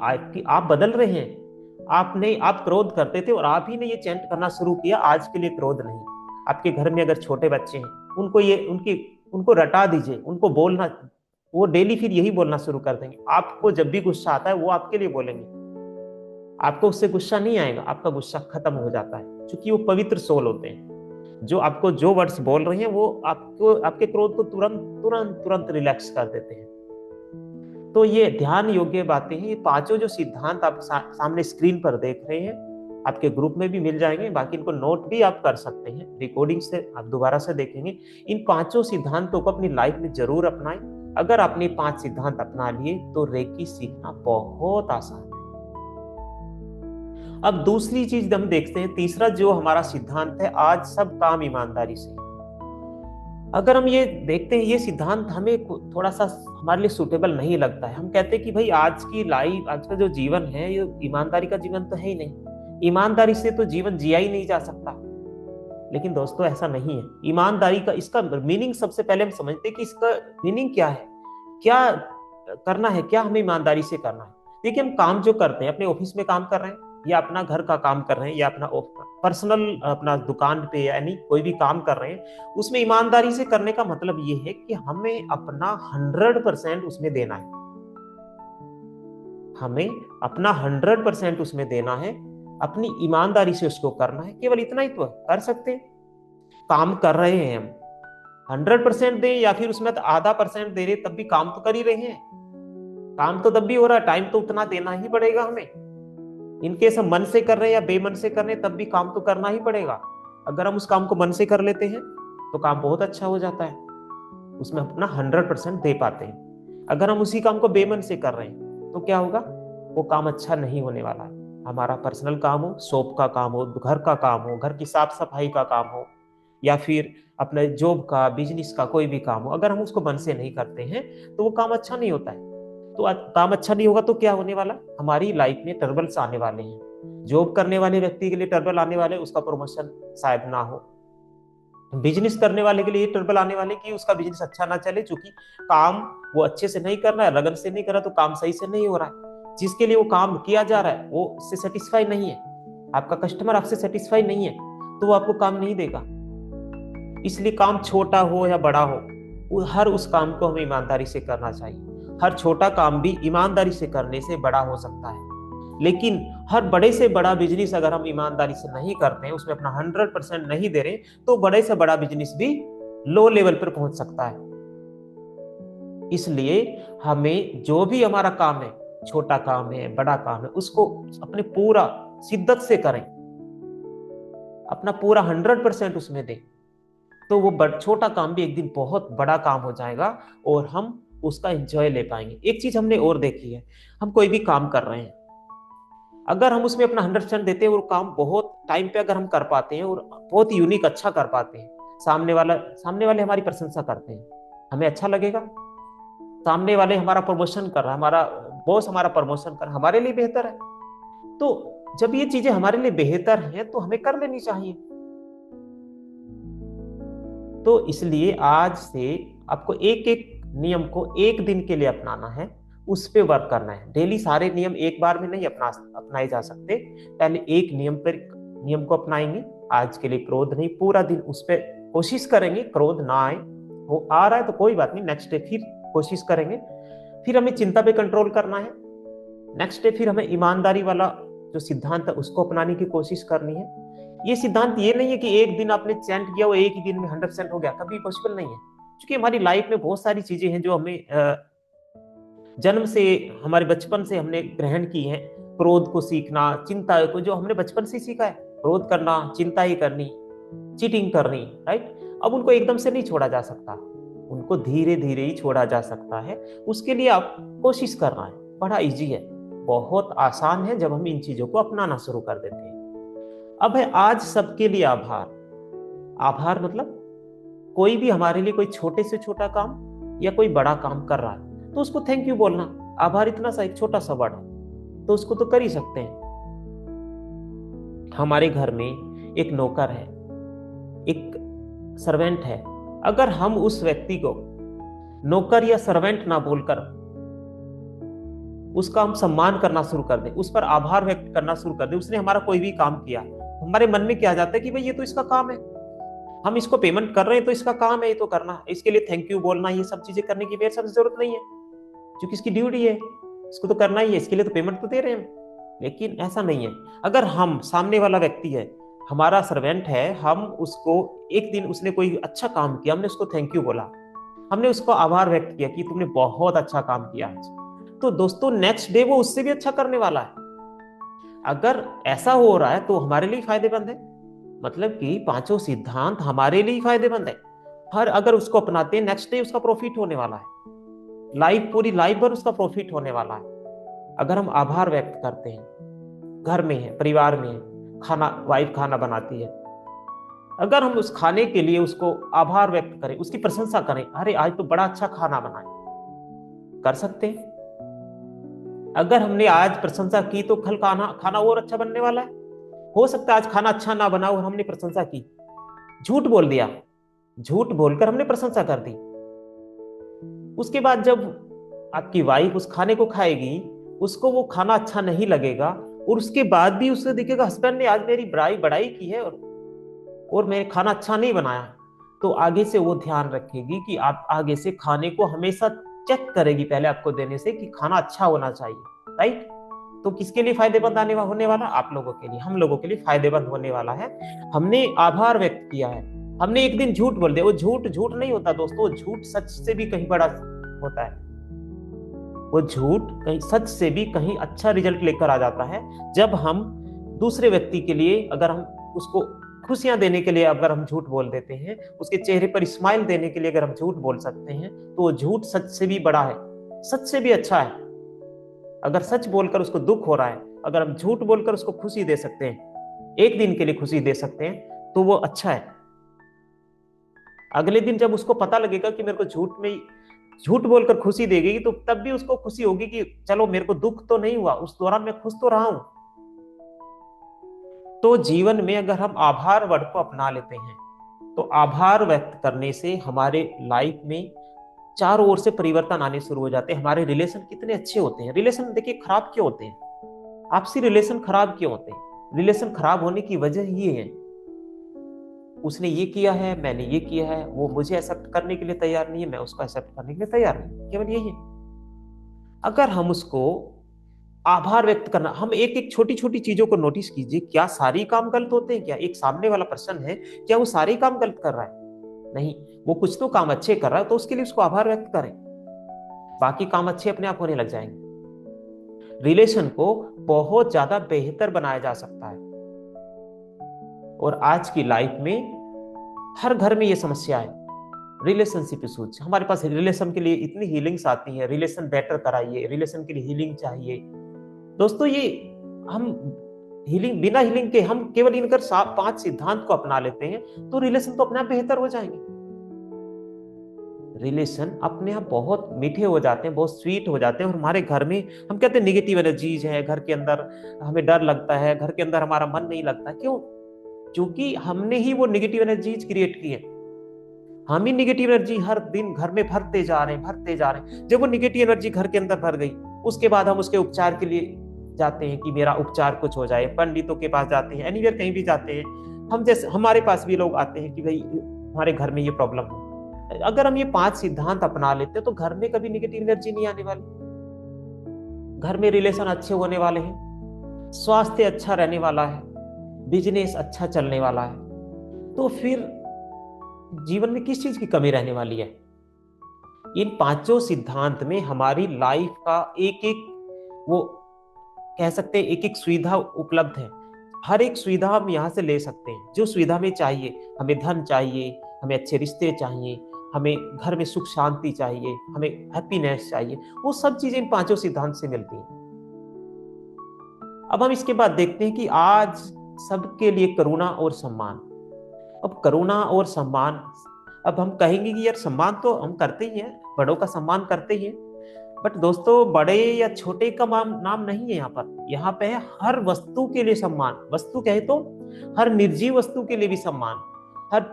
आप बदल रहे हैं, आप क्रोध करते थे और आप ही ने ये चैंट करना शुरू किया, आज के लिए क्रोध नहीं। आपके घर में अगर छोटे बच्चे हैं, उनको रटा दीजिए, उनको बोलना, वो डेली फिर यही बोलना शुरू कर देंगे। आपको जब भी गुस्सा आता है वो आपके लिए बोलेंगे, आपको उससे गुस्सा नहीं आएगा, आपका गुस्सा खत्म हो जाता है, क्योंकि वो पवित्र सोल होते हैं। जो आपको जो वर्ड्स बोल रहे हैं वो आपको, आपके क्रोध को तुरंत तुरंत तुरंत रिलैक्स कर देते हैं। तो ये ध्यान योग्य बातें हैं। ये पांचों जो सिद्धांत आप सामने स्क्रीन पर देख रहे हैं, आपके ग्रुप में भी मिल जाएंगे, बाकी इनको नोट भी आप कर सकते हैं, रिकॉर्डिंग से आप दोबारा से देखेंगे। इन पांचों सिद्धांतों को अपनी लाइफ में जरूर अपनाएं। अगर आपने 5 सिद्धांत अपना लिए तो रेकी सीखना बहुत आसान है। अब दूसरी चीज हम देखते हैं, तीसरा जो हमारा सिद्धांत है, आज सब काम ईमानदारी से। अगर हम ये देखते हैं, ये सिद्धांत हमें थोड़ा सा हमारे लिए सूटेबल नहीं लगता है। हम कहते हैं कि भाई आज की लाइफ, आज का जो जीवन है, ये ईमानदारी का जीवन तो है ही नहीं, ईमानदारी से तो जीवन जिया ही नहीं जा सकता। लेकिन दोस्तों ऐसा नहीं है। ईमानदारी का, इसका मीनिंग सबसे पहले हम समझते हैं कि इसका मीनिंग क्या है, क्या करना है, क्या हमें ईमानदारी से करना है। देखिए, हम काम जो करते हैं, अपने ऑफिस में काम कर रहे हैं या अपना घर का काम कर रहे हैं या अपना पर्सनल अपना दुकान पे यानी कोई भी काम कर रहे हैं, उसमें ईमानदारी से करने का मतलब ये है कि हमें अपना 100% उसमें देना है। हमें अपना 100% उसमें देना है, अपनी ईमानदारी से उसको करना है। केवल इतना ही तो कर सकते हैं। काम कर रहे हैं हम, 100% दें या फिर उसमें आधा % दे रहे, तब भी काम तो कर ही रहे हैं। काम तो तब भी हो रहा है, टाइम तो उतना देना ही पड़ेगा हमें। इनकेस हम मन से कर रहे हैं या बेमन से कर रहे हैं, तब भी काम तो करना ही पड़ेगा। अगर हम उस काम को मन से कर लेते हैं तो काम बहुत अच्छा हो जाता है, उसमें अपना 100% दे पाते हैं। अगर हम उसी काम को बेमन से कर रहे हैं तो क्या होगा, वो काम अच्छा नहीं होने वाला है। हमारा पर्सनल काम हो, शॉप का काम हो, घर का काम हो, घर की साफ सफाई का काम हो, या फिर अपने जॉब का, बिजनेस का कोई भी काम हो, अगर हम उसको मन से नहीं करते हैं तो वो काम अच्छा नहीं होता है। तो काम अच्छा नहीं होगा तो क्या होने वाला, हमारी लाइफ में टर्बल्स आने वाले हैं। जॉब करने वाले व्यक्ति के लिए टर्बल आने वाले, उसका प्रमोशन शायद ना हो। बिजनेस करने वाले के लिए टर्बल आने वाले कि उसका बिजनेस अच्छा ना चले, क्योंकि काम वो अच्छे से नहीं कर रहा है, लगन से नहीं कर रहा, तो काम सही से नहीं हो रहा है। जिसके लिए वो काम किया जा रहा है वो उससे सेटिस्फाई नहीं है, आपका कस्टमर आपसे सेटिस्फाई नहीं है, तो वो आपको काम नहीं देगा। इसलिए काम छोटा हो या बड़ा हो, हर उस काम को हमें ईमानदारी से करना चाहिए। हर छोटा काम भी ईमानदारी से करने से बड़ा हो सकता है। लेकिन हर बड़े से बड़ा बिजनेस अगर हम ईमानदारी से नहीं करते हैं, उसमें अपना 100% नहीं दे रहे, तो बड़े से बड़ा बिजनेस भी लो लेवल पर पहुंच सकता है। इसलिए हमें जो भी हमारा काम है, छोटा काम है, बड़ा काम है, उसको अपने पूरा शिद्दत से करें, अपना पूरा 100% उसमें दें, तो वो छोटा काम भी एक दिन बहुत बड़ा काम हो जाएगा और हम उसका एंजॉय ले पाएंगे। एक चीज हमने और देखी है, हम कोई भी काम कर रहे हैं, अगर हम उसमें अपना 100% देते हैं और काम बहुत टाइम पे अगर हम कर पाते हैं और बहुत यूनिक अच्छा कर पाते हैं, सामने वाले हमारी प्रशंसा करते हैं, हमें अच्छा लगेगा। सामने वाले हमारा प्रमोशन कर रहा है, हमारा बॉस हमारा प्रमोशन कर रहा है, हमारे लिए बेहतर है। तो जब ये चीजें हमारे लिए बेहतर हैं तो हमें कर लेनी चाहिए। तो इसलिए आज से आपको एक एक नियम को एक दिन के लिए अपनाना है, उस पे वर्क करना है। डेली सारे नियम एक बार में नहीं अपनाए जा सकते। पहले एक नियम को अपनाएंगे। आज के लिए क्रोध नहीं, पूरा दिन उस पर कोशिश करेंगे क्रोध ना आए। वो आ रहा है तो कोई बात नहीं, नेक्स्ट डे फिर कोशिश करेंगे। फिर हमें चिंता पे कंट्रोल करना है। नेक्स्ट डे फिर हमें ईमानदारी वाला जो सिद्धांत है उसको अपनाने की कोशिश करनी है। ये सिद्धांत ये नहीं है कि एक दिन आपने चैंट किया वो एक ही दिन में 100% हो गया, कभी पॉसिबल नहीं है। क्योंकि हमारी लाइफ में बहुत सारी चीजें हैं जो हमें जन्म से, हमारे बचपन से हमने ग्रहण की है। क्रोध को सीखना, चिंता को जो हमने बचपन से सीखा है, क्रोध करना, चिंता ही करनी, चीटिंग करनी, राइट। अब उनको एकदम से नहीं छोड़ा जा सकता, उनको धीरे धीरे ही छोड़ा जा सकता है। उसके लिए आप कोशिश करना है, बड़ा इजी है, बहुत आसान है जब हम इन चीजों को अपनाना शुरू कर देते हैं। अब है आज सबके लिए आभार। आभार मतलब कोई भी हमारे लिए कोई छोटे से छोटा काम या कोई बड़ा काम कर रहा है तो उसको थैंक यू बोलना। आभार इतना सा एक छोटा सा वर्ड है, तो उसको तो कर ही सकते हैं। हमारे घर में एक नौकर है, एक सर्वेंट है। अगर हम उस व्यक्ति को नौकर या सर्वेंट ना बोलकर उसका हम सम्मान करना शुरू कर दें, उस पर आभार व्यक्त करना शुरू कर दें, उसने हमारा कोई भी काम किया, हमारे मन में क्या जाता है कि भाई ये तो इसका काम है, हम इसको पेमेंट कर रहे हैं तो इसका काम है ये तो करना, इसके लिए थैंक यू बोलना, ये सब चीजें करने की मेरे सबसे जरूरत नहीं है, क्योंकि इसकी ड्यूटी है, इसको तो करना ही है, इसके लिए तो पेमेंट तो दे रहे हैं। लेकिन ऐसा नहीं है। अगर हम, सामने वाला व्यक्ति है, हमारा सर्वेंट है, हम उसको, एक दिन उसने कोई अच्छा काम किया, हमने उसको थैंक यू बोला, हमने उसको आभार व्यक्त किया कि तुमने बहुत अच्छा काम किया आज, तो दोस्तों नेक्स्ट डे वो उससे भी अच्छा करने वाला है। अगर ऐसा हो रहा है तो हमारे लिए फायदेमंद है, मतलब कि पांचों सिद्धांत हमारे लिए फायदेमंद है। हर अगर उसको अपनाते हैं, नेक्स्ट डे उसका प्रॉफिट होने वाला है, लाइफ, पूरी लाइफ भर उसका प्रॉफिट होने वाला है। अगर हम आभार व्यक्त करते हैं, घर में है, परिवार में है, खाना, वाइफ खाना बनाती है, अगर हम उस खाने के लिए उसको आभार व्यक्त करें, उसकी प्रशंसा करें, अरे आज तो बड़ा अच्छा खाना बनाए, कर सकते हैं। अगर हमने आज प्रशंसा की तो कल खाना खाना और अच्छा बनने वाला है। हो सकता है आज खाना अच्छा ना बना और हमने प्रशंसा की, झूठ बोल दिया, झूठ बोलकर हमने प्रशंसा कर दी, उसके बाद जब आपकी वाइफ उस खाने को खाएगी, उसको वो खाना अच्छा नहीं लगेगा, और उसके बाद भी उसे दिखेगा हस्बैंड ने आज मेरी बड़ाई बड़ाई की है और मैंने खाना अच्छा नहीं बनाया, तो आगे से वो ध्यान रखेगी कि आप आगे से खाने को हमेशा चेक करेगी पहले आपको देने से कि खाना अच्छा होना चाहिए, राइट। तो किसके लिए फायदेमंद होने वाला? आप लोगों के लिए, हम लोगों के लिए फायदेमंद होने वाला है। हमने आभार व्यक्त किया है, हमने एक दिन झूठ बोल दिया, वो झूठ झूठ नहीं होता दोस्तों, झूठ सच से भी कहीं बड़ा होता है, वो झूठ कहीं सच से भी कहीं अच्छा रिजल्ट लेकर आ जाता है। जब हम दूसरे व्यक्ति के लिए, अगर हम उसको खुशियां देने के लिए अगर हम झूठ बोल देते हैं, उसके चेहरे पर स्माइल देने के लिए अगर हम झूठ बोल सकते हैं, तो वो झूठ सच से भी बड़ा है, सच से भी अच्छा है। अगर सच बोलकर उसको दुख हो रहा है, अगर हम झूठ बोलकर उसको खुशी दे सकते हैं, एक दिन के लिए खुशी दे सकते हैं, तो वो अच्छा है। अगले दिन जब उसको पता लगेगा कि मेरे को झूठ बोलकर खुशी देगी, तो तब भी उसको खुशी होगी कि चलो मेरे को दुख तो नहीं हुआ, उस दौरान मैं खुश तो रहा हूं। तो जीवन में अगर हम आभार वर्ड को अपना लेते हैं, तो आभार व्यक्त करने से हमारे लाइफ में चारों ओर से परिवर्तन आने शुरू हो जाते हैं। हमारे रिलेशन कितने अच्छे होते हैं। रिलेशन देखिए खराब क्यों होते हैं? आपसी रिलेशन खराब क्यों होते हैं? रिलेशन खराब होने की वजह ये है, उसने ये किया है, मैंने ये किया है, वो मुझे एक्सेप्ट करने के लिए तैयार नहीं है, मैं उसको एक्सेप्ट करने के लिए तैयार नहीं, केवल यही है। अगर हम उसको आभार व्यक्त करना, हम एक एक छोटी छोटी चीजों को नोटिस कीजिए, क्या सारी काम गलत होते हैं? क्या एक सामने वाला पर्सन है, क्या वो सारे काम गलत कर रहा है? नहीं, वो कुछ तो काम अच्छे कर रहा है, तो उसके लिए उसको आभार व्यक्त करें, बाकी काम अच्छे अपने आप होने लग जाएंगे। रिलेशन को बहुत ज्यादा बेहतर बनाया जा सकता है। और आज की लाइफ में हर घर में ये समस्या है, रिलेशनशिप इशूज। हमारे पास रिलेशन के लिए इतनी हीलिंग्स आती हैं, रिलेशन बेटर कराइए, रिलेशन के लिए हीलिंग चाहिए। दोस्तों ये हम हीलिंग, बिना हीलिंग के हम केवल इनकर 5 सिद्धांत को अपना लेते हैं, तो रिलेशन तो अपने आप बेहतर हो जाएंगे। रिलेशन अपने आप बहुत मीठे हो जाते हैं, बहुत स्वीट हो जाते हैं। और हमारे घर में, हम कहते हैं निगेटिव एनर्जीज है घर के अंदर, हमें डर लगता है, घर के अंदर हमारा मन नहीं लगता, क्यों? क्योंकि हमने ही वो निगेटिव एनर्जीज क्रिएट की है। हम ही निगेटिव एनर्जी हर दिन घर में भरते जा रहे हैं, भरते जा रहे हैं। जब वो निगेटिव एनर्जी घर के अंदर भर गई, उसके बाद हम उसके उपचार के लिए जाते हैं कि मेरा उपचार कुछ हो जाए, पंडितों के पास जाते हैं, एनीवेयर कहीं भी जाते हैं। हम जैसे, हमारे पास भी लोग आते हैं कि भाई हमारे घर में ये प्रॉब्लम है। अगर हम ये 5 सिद्धांत अपना लेते तो घर में कभी निगेटिव एनर्जी नहीं आने वाली, घर में रिलेशन अच्छे होने वाले हैं, स्वास्थ्य अच्छा रहने वाला है, बिजनेस अच्छा चलने वाला है। तो फिर जीवन में किस चीज की कमी रहने वाली है? इन पांचों सिद्धांत में हमारी लाइफ का एक एक, वो कह सकते हैं एक एक सुविधा उपलब्ध है। हर एक सुविधा हम यहाँ से ले सकते हैं, जो सुविधा में चाहिए। हमें धन चाहिए, हमें अच्छे रिश्ते चाहिए, हमें घर में सुख शांति चाहिए, हमें हैप्पीनेस चाहिए, वो सब चीजें इन पांचों सिद्धांत से मिलती हैं। अब हम इसके बाद देखते हैं कि आज सबके लिए करुणा और सम्मान। अब करुणा और सम्मान, अब हम कहेंगे कि यार सम्मान तो हम करते ही हैं, बड़ों का सम्मान करते ही हैं, बट दोस्तों बड़े या छोटे का नाम नहीं है यहाँ पर। यहाँ पे है हर वस्तु के लिए सम्मान। वस्तु कहे तो हर निर्जीव वस्तु के लिए भी सम्मान, हर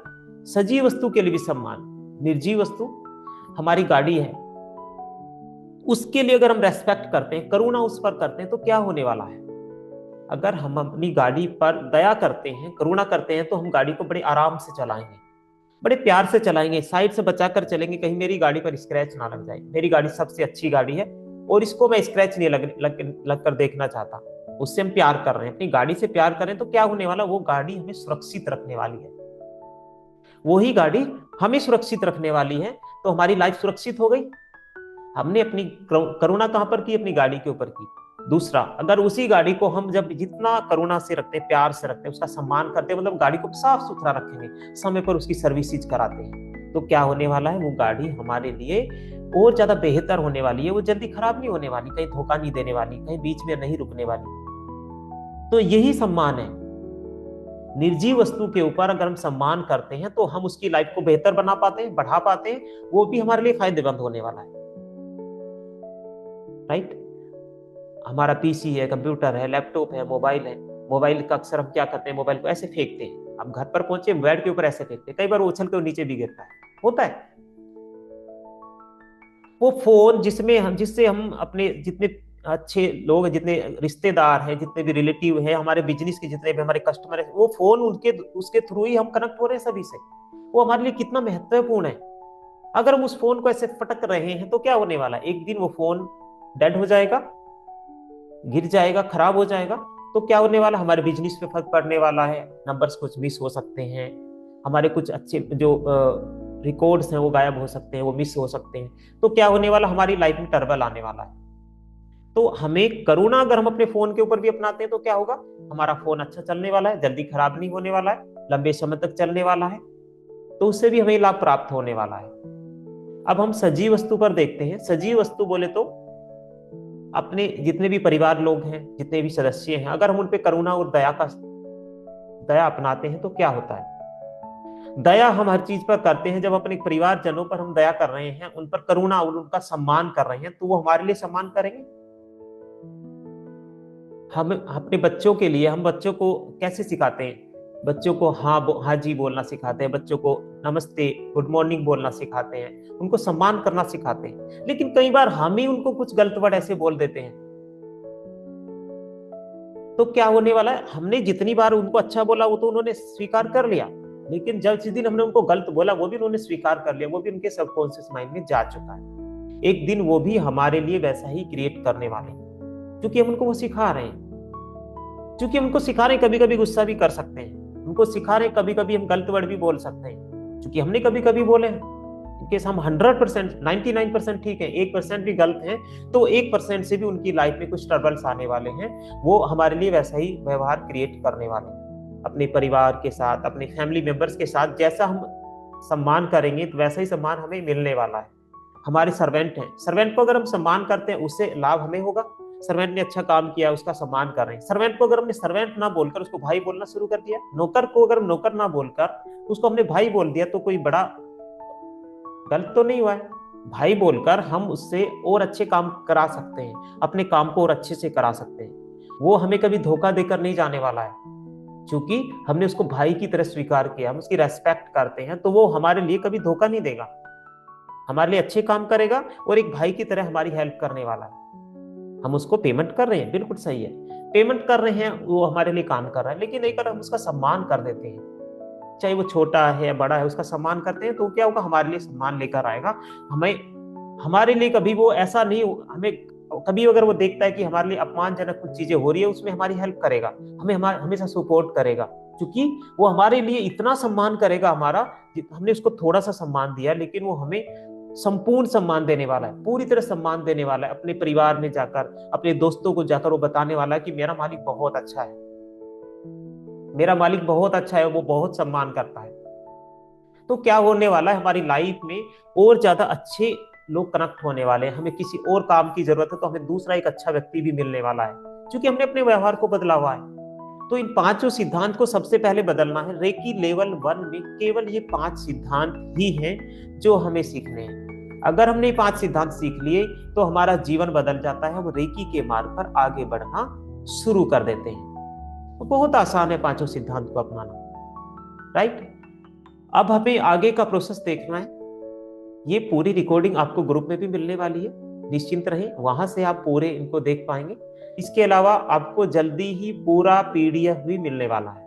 सजीव वस्तु के लिए भी सम्मान। निर्जीव वस्तु, हमारी गाड़ी है, उसके लिए अगर हम रेस्पेक्ट करते हैं, करुणा उस पर करते हैं, तो क्या होने वाला है? अगर हम अपनी गाड़ी पर दया करते हैं, करुणा करते हैं, तो हम गाड़ी को बड़े आराम से चलाएंगे, बड़े प्यार से चलाएंगे, साइड से बचाकर चलेंगे, कहीं मेरी गाड़ी पर स्क्रैच ना लग जाए। मेरी गाड़ी सबसे अच्छी गाड़ी है और इसको मैं स्क्रैच नहीं लग कर देखना चाहता। उससे हम प्यार कर रहे हैं, अपनी गाड़ी से प्यार करें, तो क्या होने वाला, वो गाड़ी हमें सुरक्षित रखने वाली है। वही गाड़ी हमें सुरक्षित रखने वाली है, तो हमारी लाइफ सुरक्षित हो गई। हमने अपनी करुणा कहां पर की? अपनी गाड़ी के ऊपर की। दूसरा, अगर उसी गाड़ी को हम जब जितना करुणा से रखते हैं, प्यार से रखते हैं, उसका सम्मान करते हैं, मतलब गाड़ी को साफ सुथरा रखेंगे, समय पर उसकी सर्विसेज कराते हैं, तो क्या होने वाला है, वो गाड़ी हमारे लिए और ज्यादा बेहतर होने वाली है। वो जल्दी खराब नहीं होने वाली, कहीं धोखा नहीं देने वाली, कहीं बीच में नहीं रुकने वाली। तो यही सम्मान है। निर्जीव वस्तु के ऊपर अगर हम सम्मान करते हैं, तो हम उसकी लाइफ को बेहतर बना पाते हैं, बढ़ा पाते हैं, वो भी हमारे लिए फायदेमंद होने वाला है। राइट? हमारा पीसी है, कंप्यूटर है, लैपटॉप है, मोबाइल है। मोबाइल का अक्सर हम क्या करते हैं, मोबाइल को ऐसे फेंकते हैं। अब घर पर पहुंचे, बेड के ऊपर ऐसे फेंकते हैं, कई बार उछल के नीचे भी गिरता है, होता है। वो फोन जिससे हम अपने जितने अच्छे लोग हैं, जितने रिश्तेदार हैं, जितने भी रिलेटिव हैं, हमारे बिजनेस के जितने भी हमारे कस्टमर हैं, वो फोन उसके थ्रू ही हम कनेक्ट हो रहे हैं सभी से। वो हमारे लिए कितना महत्वपूर्ण है। अगर हम उस फोन को ऐसे फटक रहे हैं, तो क्या होने वाला है, एक दिन वो फोन डेड हो जाएगा, गिर जाएगा, खराब हो जाएगा। तो क्या होने वाला, हमारे बिजनेस पे फर्क पड़ने वाला है, नंबर्स कुछ मिस हो सकते हैं, हमारे कुछ अच्छे जो रिकॉर्ड्स हैं वो गायब हो सकते हैं, वो मिस हो सकते हैं। तो क्या होने वाला, हमारी लाइफ में टर्बल आने वाला है। तो हमें करुणा अगर हम अपने फोन के ऊपर भी अपनाते हैं, तो क्या होगा, हमारा फोन अच्छा चलने वाला है, जल्दी खराब नहीं होने वाला है, लंबे समय तक चलने वाला है, तो उससे भी हमें लाभ प्राप्त होने वाला है। अब हम सजीव वस्तु पर देखते हैं। सजीव वस्तु बोले तो अपने जितने भी परिवार लोग हैं, जितने भी सदस्य हैं, अगर हम उन पे करुणा और दया अपनाते हैं, तो क्या होता है, दया हम हर चीज पर करते हैं। जब अपने परिवारजनों पर हम दया कर रहे हैं, उन पर करुणा और उनका सम्मान कर रहे हैं, तो वो हमारे लिए सम्मान करेंगे। हम अपने बच्चों के लिए, हम बच्चों को कैसे सिखाते हैं, बच्चों को हाँ जी बोलना सिखाते हैं, बच्चों को नमस्ते गुड मॉर्निंग बोलना सिखाते हैं, उनको सम्मान करना सिखाते हैं। लेकिन कई बार हम ही उनको कुछ गलत वर्ड ऐसे बोल देते हैं, तो क्या होने वाला है, हमने जितनी बार उनको अच्छा बोला वो तो उन्होंने स्वीकार कर लिया, लेकिन जब जिस दिन हमने उनको गलत बोला, वो भी उन्होंने स्वीकार कर लिया, वो भी उनके सबकॉन्शियस माइंड में जा चुका है। एक दिन वो भी हमारे लिए वैसा ही क्रिएट करने वाले हैं, क्योंकि हम उनको वो सिखा रहे हैं। क्योंकि हम उनको सिखा रहे हैं, कभी कभी गुस्सा भी कर सकते हैं, उनको सिखा रहे हैं, कभी कभी हम गलत वर्ड भी बोल सकते हैं, क्योंकि हमने कभी कभी बोले हैं। इनकेस हम 100% 99% ठीक है, 1% भी गलत है, तो 1% से भी उनकी लाइफ में कुछ ट्रबल्स आने वाले हैं। वो हमारे लिए वैसा ही व्यवहार क्रिएट करने वाले हैं। अपने परिवार के साथ, अपने फैमिली मेंबर्स के साथ जैसा हम सम्मान करेंगे, तो वैसा ही सम्मान हमें मिलने वाला है। हमारे सर्वेंट हैं, सर्वेंट को अगर हम सम्मान करते हैं, उससे लाभ हमें होगा। सर्वेंट ने अच्छा काम किया, उसका सम्मान कर रहे हैं। सर्वेंट को अगर हमने सर्वेंट ना बोलकर उसको भाई बोलना शुरू कर दिया, नौकर को अगर नौकर ना बोलकर उसको हमने भाई बोल दिया, तो कोई बड़ा गलत तो नहीं हुआ है। भाई बोलकर हम उससे और अच्छे काम करा सकते हैं, अपने काम को और अच्छे से करा सकते हैं। वो हमें कभी धोखा देकर नहीं जाने वाला है, क्योंकि हमने उसको भाई की तरह स्वीकार किया, हम उसकी रेस्पेक्ट करते हैं, तो वो हमारे लिए कभी धोखा नहीं देगा, हमारे लिए अच्छे काम करेगा और एक भाई की तरह हमारी हेल्प करने वाला है। हम उसको पेमेंट कर रहे हैं, बिल्कुल सही है, पेमेंट कर रहे हैं, वो हमारे लिए काम कर रहा है। लेकिन एक अगर हम उसका सम्मान कर देते हैं, चाहे वो छोटा है या बड़ा है, उसका सम्मान करते हैं, तो क्या होगा, हमारे लिए सम्मान लेकर आएगा। हमें हमारे लिए कभी वो ऐसा नहीं, हमें कभी अगर वो देखता है कि हमारे लिए अपमानजनक कुछ चीजें हो रही है, उसमें हमारी हेल्प करेगा, हमें हमेशा सपोर्ट करेगा, क्योंकि वो हमारे लिए इतना सम्मान करेगा हमारा। हमने उसको थोड़ा सा सम्मान दिया, लेकिन वो हमें संपूर्ण सम्मान देने वाला है, पूरी तरह सम्मान देने वाला है। अपने परिवार में जाकर, अपने दोस्तों को जाकर वो बताने वाला है कि मेरा मालिक बहुत अच्छा है, मेरा मालिक बहुत अच्छा है, वो बहुत सम्मान करता है। तो क्या होने वाला है, हमारी लाइफ में और ज्यादा अच्छे लोग कनेक्ट होने वाले हैं। हमें किसी और काम की जरूरत है, तो हमें दूसरा एक अच्छा व्यक्ति भी मिलने वाला है, क्योंकि हमने अपने व्यवहार को बदला हुआ है। तो इन पांचों सिद्धांत को सबसे पहले बदलना है। रेकी लेवल 1 में केवल ये 5 सिद्धांत ही हैं जो हमें सीखने हैं। अगर हमने ये 5 सिद्धांत सीख लिए, तो हमारा जीवन बदल जाता है, हम रेकी के मार्ग पर आगे बढ़ना शुरू कर देते हैं। तो बहुत आसान है पांचों सिद्धांत को अपनाना। राइट? अब हमें आगे का प्रोसेस देखना है। ये पूरी रिकॉर्डिंग आपको ग्रुप में भी मिलने वाली है, निश्चिंत रहें, वहां से आप पूरे इनको देख पाएंगे। इसके अलावा आपको जल्दी ही पूरा पीडीएफ भी मिलने वाला है।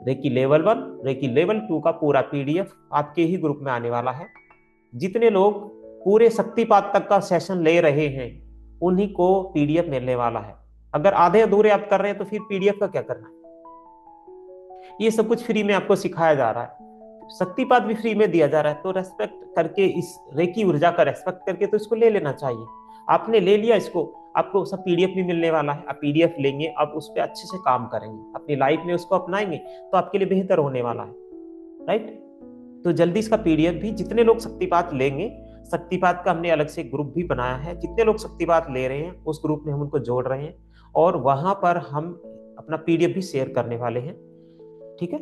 रेकी लेवल 1, रेकी लेवल 2 का पूरा पीडीएफ आपके ही ग्रुप में आने वाला है। जितने लोग पूरे शक्तिपात तक का सेशन ले रहे हैं उन्हीं को पीडीएफ मिलने वाला है। अगर आधे अधूरे आप कर रहे हैं तो फिर पीडीएफ का क्या करना है। ये सब कुछ फ्री में आपको सिखाया जा रहा है, शक्तिपात भी फ्री में दिया जा रहा है, तो रेस्पेक्ट करके, इस रेकी ऊर्जा का रेस्पेक्ट करके तो इसको ले लेना चाहिए। आपने ले लिया इसको, आपको सब पीडीएफ भी मिलने वाला है। आप पीडीएफ लेंगे, आप उस पर अच्छे से काम करेंगे, अपनी लाइफ में उसको अपनाएंगे तो आपके लिए बेहतर होने वाला है, राइट। तो जल्दी इसका पीडीएफ भी, जितने लोग शक्तिपात लेंगे, शक्तिपात का हमने अलग से ग्रुप भी बनाया है, जितने लोग शक्तिपात ले रहे हैं उस ग्रुप में हम उनको जोड़ रहे हैं और वहां पर हम अपना पीडीएफ भी शेयर करने वाले हैं, ठीक है।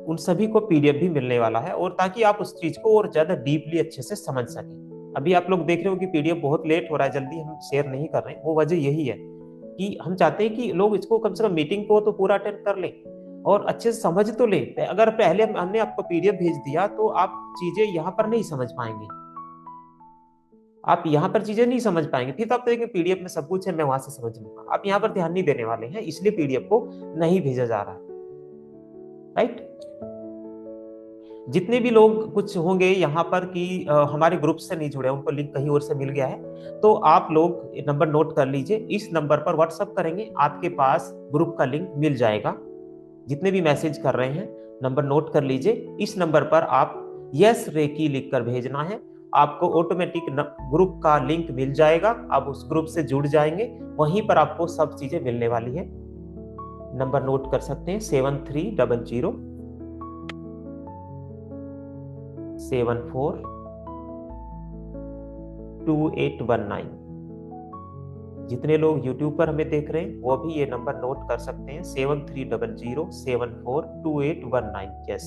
उन सभी को पीडीएफ भी मिलने वाला है, और ताकि आप उस चीज को और ज्यादा डीपली अच्छे से समझ सकें। अभी आप लोग देख रहे हो कि पीडीएफ बहुत लेट हो रहा है, जल्दी हम शेयर नहीं कर रहे हैं, वो वजह यही है कि हम चाहते हैं कि लोग इसको कम से कम मीटिंग को तो पूरा अटेंड कर लें और अच्छे से समझ तो ले। अगर पहले हमने आपको पीडीएफ भेज दिया तो आप चीजें यहाँ पर नहीं समझ पाएंगे, आप यहाँ पर चीजें नहीं समझ पाएंगे, फिर तो आप कहेंगे पीडीएफ में सब कुछ है, मैं वहां से समझ लूंगा। आप यहाँ पर ध्यान नहीं देने वाले हैं, इसलिए पीडीएफ को नहीं भेजा जा रहा है, राइट। जितने भी लोग कुछ होंगे यहाँ पर कि हमारे ग्रुप से नहीं जुड़े, उनको लिंक कहीं और से मिल गया है, तो आप लोग नंबर नोट कर लीजिए। इस नंबर पर व्हाट्सएप करेंगे, आपके पास ग्रुप का लिंक मिल जाएगा। जितने भी मैसेज कर रहे हैं नंबर नोट कर लीजिए। इस नंबर पर आप यस रेकी लिखकर भेजना है, आपको ऑटोमेटिक ग्रुप का लिंक मिल जाएगा। आप उस ग्रुप से जुड़ जाएंगे, वहीं पर आपको सब चीजें मिलने वाली है। नंबर नोट कर सकते हैं 7300 74 2819। जितने लोग YouTube पर हमें देख रहे हैं वो भी ये नंबर नोट कर सकते हैं 7300 74 2819। यस,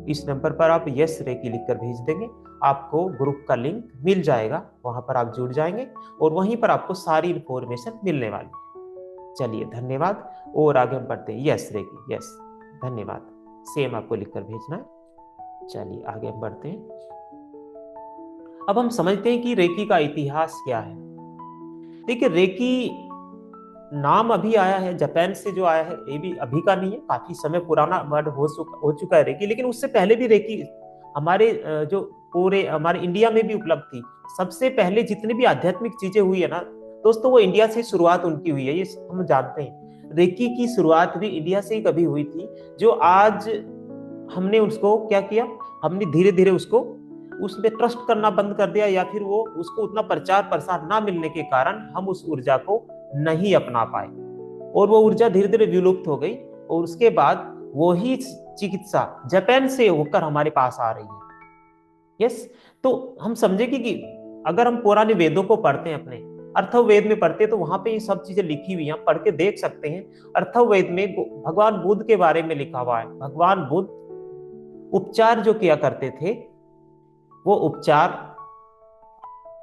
इस नंबर पर आप यस रेकी लिखकर भेज देंगे, आपको ग्रुप का लिंक मिल जाएगा, वहां पर आप जुड़ जाएंगे और वहीं पर आपको सारी इंफॉर्मेशन मिलने वाली है। चलिए धन्यवाद, और आगे हम बढ़ते हैं। यस रेकी, यस धन्यवाद, सेम आपको लिखकर भेजना है। चलिए आगे हम बढ़ते हैं। अब हम समझते हैं कि रेकी का इतिहास क्या है। देखिए, रेकी नाम अभी आया है जापान से, जो आया है ये भी अभी का नहीं है, काफी समय पुराना वर्ड हो चुका है रेकी। लेकिन उससे पहले भी रेकी हमारे जो पूरे हमारे इंडिया में भी उपलब्ध थी। सबसे पहले जितनी भी आध्यात्मिक चीजें हुई है ना दोस्तों, वो इंडिया से शुरुआत उनकी हुई है, ये हम जानते हैं। रेकी की शुरुआत भी इंडिया से ही कभी हुई थी, जो आज हमने उसको क्या किया, हमने धीरे धीरे उसको उसमें ट्रस्ट करना बंद कर दिया, या फिर वो उसको उतना प्रचार प्रसार ना मिलने के कारण हम उस ऊर्जा को नहीं अपना पाए और वो ऊर्जा धीरे धीरे विलुप्त हो गई। और उसके बाद वो ही चिकित्सा जापान से होकर हमारे पास आ रही है। यस, तो हम समझे कि अगर हम पुराने वेदों को पढ़ते हैं, अपने अथर्ववेद में पढ़ते हैं, तो वहां पे ये सब चीजें लिखी हुई हैं, पढ़ के देख सकते हैं। अथर्ववेद में भगवान बुद्ध के बारे में लिखा हुआ है। भगवान बुद्ध उपचार जो किया करते थे, वो उपचार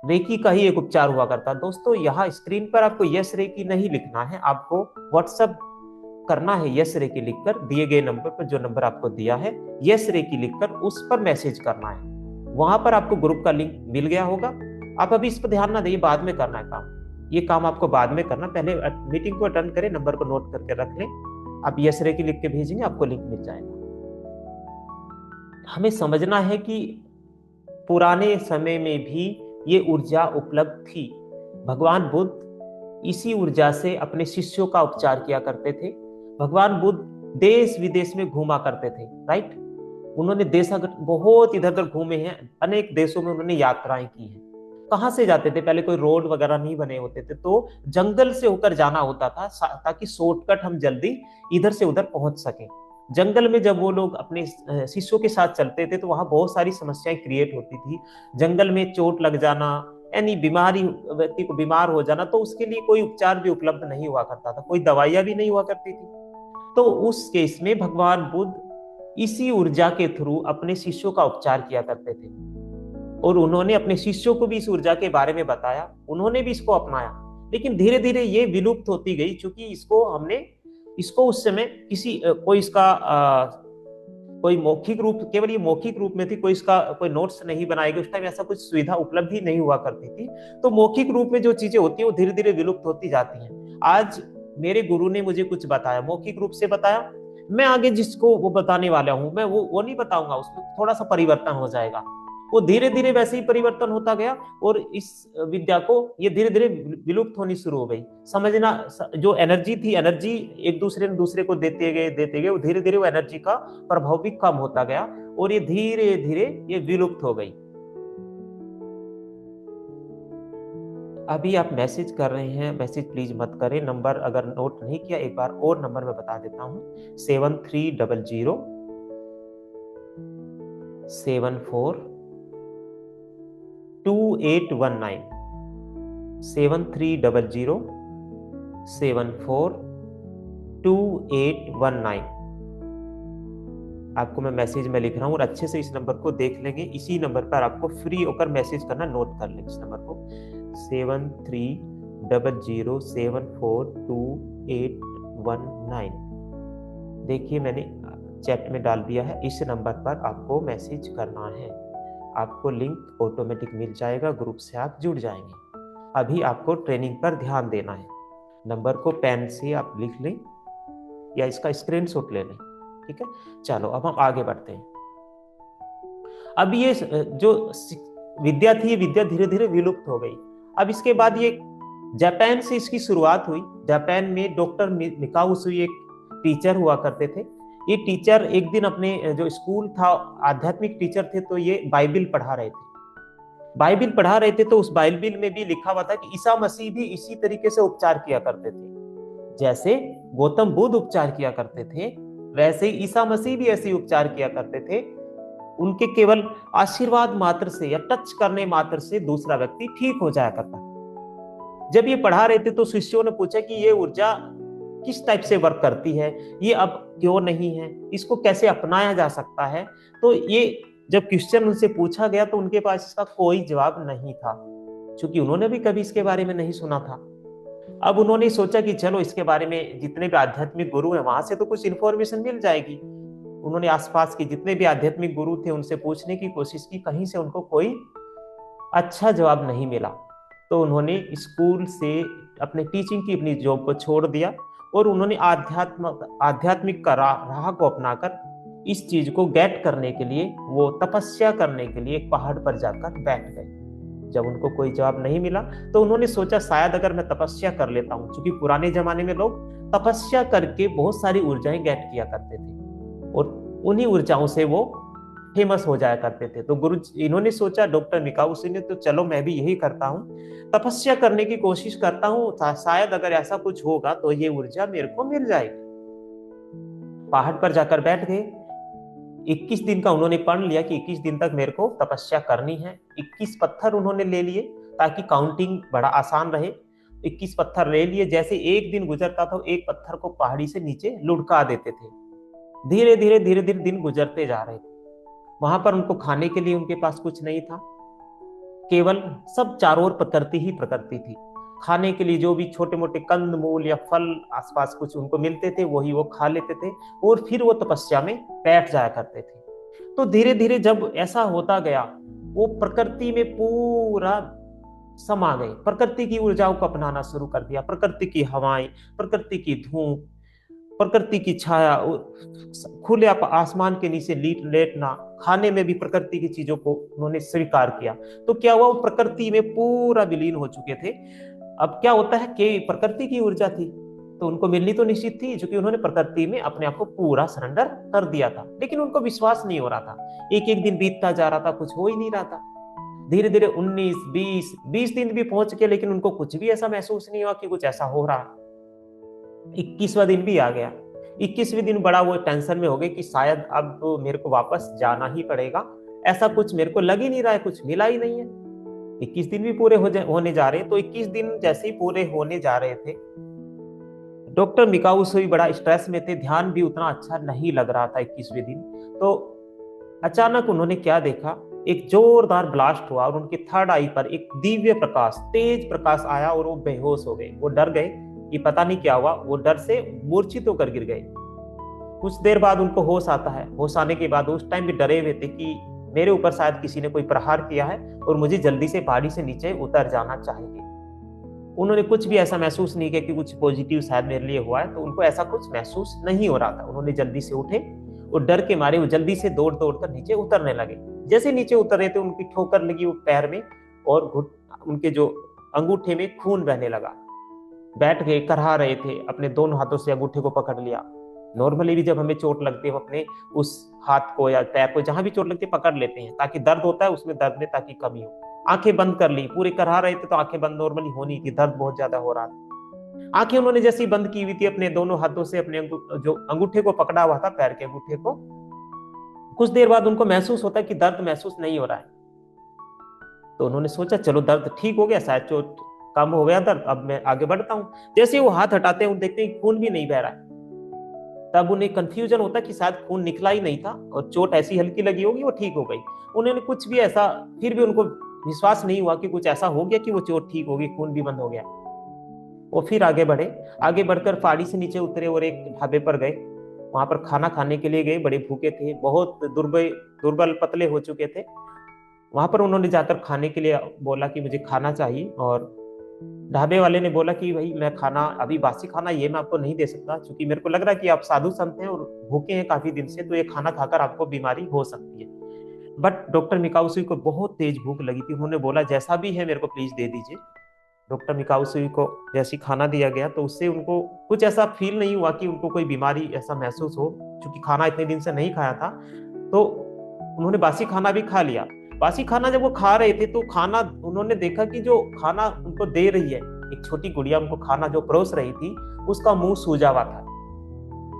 रेकी का ही एक उपचार हुआ करता। दोस्तों, यहाँ स्क्रीन पर आपको यस रेकी नहीं लिखना है, आपको व्हाट्सएप करना है यस रेकी लिखकर, दिए गए नंबर पर, जो नंबर आपको दिया है यस रेकी लिखकर उस पर मैसेज करना है। वहां पर आपको ग्रुप का लिंक मिल गया होगा। आप अभी इस पर ध्यान ना दें, बाद में करना है काम, ये काम आपको बाद में करना। पहले मीटिंग को अटेंड करें, नंबर को नोट करके रख लें, आप यस रेकी लिख के भेजेंगे, आपको लिंक मिल जाएगा। हमें समझना है कि पुराने समय में भी ये ऊर्जा उपलब्ध थी। भगवान बुद्ध इसी ऊर्जा से अपने शिष्यों का उपचार किया करते थे। भगवान बुद्ध देश विदेश में घूमा करते थे, राइट। उन्होंने बहुत इधर उधर घूमे हैं, अनेक देशों में उन्होंने यात्राएं की हैं। कहाँ से जाते थे, पहले कोई रोड वगैरह नहीं बने होते थे, तो जंगल से होकर जाना होता था ताकि शॉर्टकट हम जल्दी इधर से उधर पहुंच सकें। जंगल में जब वो लोग अपने शिष्यों के साथ चलते थे तो वहां बहुत सारी समस्याएं क्रिएट होती थी। जंगल में चोट लग जाना, यानी बीमारी, व्यक्ति को बीमार हो जाना, तो उसके लिए कोई उपचार भी उपलब्ध नहीं हुआ करता था, कोई दवाइयां भी नहीं हुआ करती थी। तो उस केस में भगवान बुद्ध इसी ऊर्जा के थ्रू अपने शिष्यों का उपचार किया करते थे और उन्होंने अपने शिष्यों को भी इस ऊर्जा के बारे में बताया, उन्होंने भी इसको अपनाया। लेकिन धीरे धीरे ये विलुप्त होती गई, क्योंकि इसको उस समय कोई इसका कोई मौखिक रूप, केवल ये मौखिक रूप में थी, कोई इसका कोई नोट्स नहीं बनाए गए, उस टाइम ऐसा कुछ सुविधा उपलब्ध ही नहीं हुआ करती थी। तो मौखिक रूप में जो चीजें होती है वो धीरे धीरे विलुप्त होती जाती हैं। आज मेरे गुरु ने मुझे कुछ बताया, मौखिक रूप से बताया, मैं आगे जिसको वो बताने वाला हूं, मैं वो नहीं बताऊंगा, उसमें थोड़ा सा परिवर्तन हो जाएगा। वो धीरे धीरे वैसे ही परिवर्तन होता गया और इस विद्या को ये धीरे धीरे विलुप्त होनी शुरू हो गई। समझना, जो एनर्जी थी, एनर्जी एक दूसरे ने दूसरे को देते गए, वो धीरे धीरे वो एनर्जी का प्रभाव भी कम होता गया और ये धीरे धीरे ये विलुप्त हो गई। अभी आप मैसेज कर रहे हैं, मैसेज प्लीज मत करें। नंबर अगर नोट नहीं किया, एक बार और नंबर मैं बता देता हूं, 7300 74 2819, 7300 74 2819। आपको मैं मैसेज में लिख रहा हूँ और अच्छे से इस नंबर को देख लेंगे। इसी नंबर पर आपको फ्री होकर मैसेज करना, नोट कर लें इस नंबर को, 7300 742819। देखिए मैंने चैट में डाल दिया है, इस नंबर पर आपको मैसेज करना है। आपको लिंक ऑटोमेटिक मिल जाएगा, ग्रुप से आप जुड़ जाएंगे। अभी आपको ट्रेनिंग पर ध्यान देना है। नंबर को पेन से आप लिख लें या इसका स्क्रीनशॉट ले लें, ठीक है। चलो अब हम आगे बढ़ते हैं। अब ये जो विद्या थी, ये विद्या धीरे धीरे विलुप्त हो गई। अब इसके बाद ये जापान से इसकी शुरुआत हुई। जापान में डॉक्टर मिकाओ उसुई एक टीचर हुआ करते थे। ये टीचर एक दिन अपने जो स्कूल था, आध्यात्मिक टीचर थे, तो ये बाइबिल पढ़ा रहे थे। बाइबिल पढ़ा रहे थे तो उस बाइबिल में भी लिखा हुआ था कि ईसा मसीह भी इसी तरीके से उपचार किया करते थे। जैसे गौतम बुद्ध उपचार किया करते थे, वैसे ही ईसा मसीह भी ऐसे उपचार किया करते थे। उनके केवल आशीर्वाद मात्र से या टच करने मात्र से दूसरा व्यक्ति ठीक हो जाया करता था। जब ये पढ़ा रहे थे तो शिष्यों ने पूछा कि ये ऊर्जा किस टाइप से वर्क करती है, ये अब क्यों नहीं है, इसको कैसे अपनाया जा सकता है। तो ये जब क्वेश्चन उनसे पूछा गया तो उनके पास इसका कोई जवाब नहीं था, क्योंकि उन्होंने भी कभी इसके बारे में नहीं सुना था। अब उन्होंने सोचा कि चलो इसके बारे में जितने भी आध्यात्मिक गुरु हैं वहां से तो कुछ इंफॉर्मेशन मिल जाएगी। उन्होंने आसपास के जितने भी आध्यात्मिक गुरु थे उनसे पूछने की कोशिश की, कहीं से उनको कोई अच्छा जवाब नहीं मिला। तो उन्होंने स्कूल से अपने टीचिंग की अपनी जॉब को छोड़ दिया और उन्होंने आध्यात्मिक का राह को अपनाकर इस चीज को गेट करने के लिए, वो तपस्या करने के लिए एक पहाड़ पर जाकर बैठ गए। जब उनको कोई जवाब नहीं मिला तो उन्होंने सोचा शायद अगर मैं तपस्या कर लेता हूँ, क्योंकि पुराने जमाने में लोग तपस्या करके बहुत सारी ऊर्जाएं गेट किया करते थे और उन्हीं ऊर्जाओं से वो फेमस हो जाया करते थे। तो गुरु इन्होंने सोचा, डॉक्टर मिकाओ उसुई ने, तो चलो मैं भी यही करता हूँ, तपस्या करने की कोशिश करता हूँ, शायद अगर ऐसा कुछ होगा तो ये ऊर्जा मेरे को मिल जाएगी। पहाड़ पर जाकर बैठ गए। 21 दिन का उन्होंने पढ़ लिया कि 21 दिन तक मेरे को तपस्या करनी है। 21 पत्थर उन्होंने ले लिए ताकि काउंटिंग बड़ा आसान रहे। 21 पत्थर ले लिए। जैसे एक दिन गुजरता था, एक पत्थर को पहाड़ी से नीचे लुढ़का देते थे। धीरे धीरे दिन गुजरते जा रहे थे। वहां पर उनको खाने के लिए उनके पास कुछ नहीं था, केवल सब चारों ओर प्रकृति ही प्रकृति थी। खाने के लिए जो भी छोटे मोटे कंद मूल या फल आसपास कुछ उनको मिलते थे वही वो खा लेते थे और फिर वो तपस्या में बैठ जाया करते थे। तो धीरे धीरे जब ऐसा होता गया, वो प्रकृति में पूरा समा गए, प्रकृति की ऊर्जाओं को अपनाना शुरू कर दिया। प्रकृति की हवाएं, प्रकृति की धूप, प्रकृति की छाया, खुले आसमान के नीचे लेटना, खाने में भी प्रकृति की चीजों को उन्होंने स्वीकार किया। तो क्या हुआ, वो प्रकृति में पूरा विलीन हो चुके थे। अब क्या होता है कि प्रकृति की ऊर्जा थी तो उनको मिलनी तो निश्चित थी, क्योंकि उन्होंने प्रकृति में अपने आप को पूरा सरेंडर कर दिया था। लेकिन उनको विश्वास नहीं हो रहा था। एक एक दिन बीतता जा रहा था, कुछ हो ही नहीं रहा था। धीरे धीरे 19, 20 दिन भी पहुंच के, लेकिन उनको कुछ भी ऐसा महसूस नहीं हुआ कि कुछ ऐसा हो रहा। 21वां दिन भी आ गया। 21वें दिन बड़ा वो टेंशन में हो गए कि शायद अब तो मेरे को वापस जाना ही पड़ेगा, ऐसा कुछ मेरे को लग ही नहीं रहा है, कुछ मिला ही नहीं है। 21 दिन भी पूरे होने जा रहे हैं। तो 21 दिन जैसे ही पूरे होने जा रहे थे, डॉक्टर मिकाओ उसुई बड़ा स्ट्रेस में थे, ध्यान भी उतना अच्छा नहीं लग रहा था 21वें दिन। तो अचानक उन्होंने क्या देखा, एक जोरदार ब्लास्ट हुआ और उनके थर्ड आई पर एक दिव्य प्रकाश, तेज प्रकाश आया और वो बेहोश हो गए। वो डर गए कि पता नहीं क्या हुआ, वो डर से मूर्छित होकर गिर गए। कुछ देर बाद उनको होश आता है। होश आने के बाद उस टाइम भी डरे हुए थे कि मेरे ऊपर शायद किसी ने कोई प्रहार किया है और मुझे जल्दी से पहाड़ी से नीचे उतर जाना चाहिए। उन्होंने कुछ भी ऐसा महसूस नहीं किया कि कुछ पॉजिटिव शायद मेरे लिए हुआ है, तो उनको ऐसा कुछ महसूस नहीं हो रहा था। उन्होंने जल्दी से उठे और डर के मारे वो जल्दी से दौड़ दौड़ कर नीचे उतरने लगे। जैसे नीचे उतर रहे थे उनकी ठोकर लगी वो पैर में और उनके जो अंगूठे में खून बहने लगा। बैठ गए, करहा रहे थे, अपने दोनों हाथों से अंगूठे को पकड़ लिया। नॉर्मली भी जब हमें चोट लगती है हम अपने उस हाथ को या पैर को जहां भी चोट लगती है पकड़ लेते हैं, ताकि दर्द होता है उसमें दर्द में ताकि कमी हो। आंखें बंद कर ली, पूरे करहा रहे थे तो आंखें बंद नॉर्मली होनी थी, दर्द बहुत ज्यादा हो रहा था। आंखें उन्होंने जैसी बंद की हुई थी, अपने दोनों हाथों से अपने जो अंगूठे को पकड़ा हुआ था, पैर के अंगूठे को, कुछ देर बाद उनको महसूस होता है कि दर्द महसूस नहीं हो रहा है। तो उन्होंने सोचा चलो दर्द ठीक हो गया, शायद चोट कम हो गया दर्द, अब मैं आगे बढ़ता हूँ। जैसे वो हाथ हटाते हैं देखते हैं खून भी नहीं बह रहा है। तब उन्हें कंफ्यूजन होता कि शायद खून निकला ही नहीं था और चोट ऐसी हल्की लगी होगी, वो ठीक हो गई। उन्होंने कुछ भी ऐसा, फिर भी उनको विश्वास नहीं हुआ कि कुछ ऐसा हो गया कि वो चोट ठीक होगी, खून भी बंद हो गया। वो फिर आगे बढ़े, आगे बढ़कर पहाड़ी से नीचे उतरे और एक ढाबे पर गए। वहां पर खाना खाने के लिए गए, बड़े भूखे थे, बहुत दुर्बल पतले हो चुके थे। वहां पर उन्होंने जाकर खाने के लिए बोला कि मुझे खाना चाहिए, और ढाबे वाले ने बोला कि भाई मैं खाना, अभी बासी खाना ये मैं आपको नहीं दे सकता, क्योंकि मेरे को लग रहा है कि आप साधु संत हैं और भूखे हैं काफी दिन से, तो ये खाना खाकर आपको बीमारी हो सकती है। बट डॉक्टर मिकाउसुई को बहुत तेज भूख लगी थी। उन्होंने बोला जैसा भी है मेरे को प्लीज दे दीजिए। डॉक्टर मिकाउसुई को जैसी खाना दिया गया तो उससे उनको कुछ ऐसा फील नहीं हुआ कि उनको कोई बीमारी ऐसा महसूस हो, क्योंकि खाना इतने दिन से नहीं खाया था। तो उन्होंने बासी खाना भी खा लिया। बासी खाना जब वो खा रहे थे तो खाना उन्होंने देखा कि जो खाना उनको दे रही है, एक छोटी गुड़िया उनको खाना जो परोस रही थी, उसका मुंह सूजा हुआ था,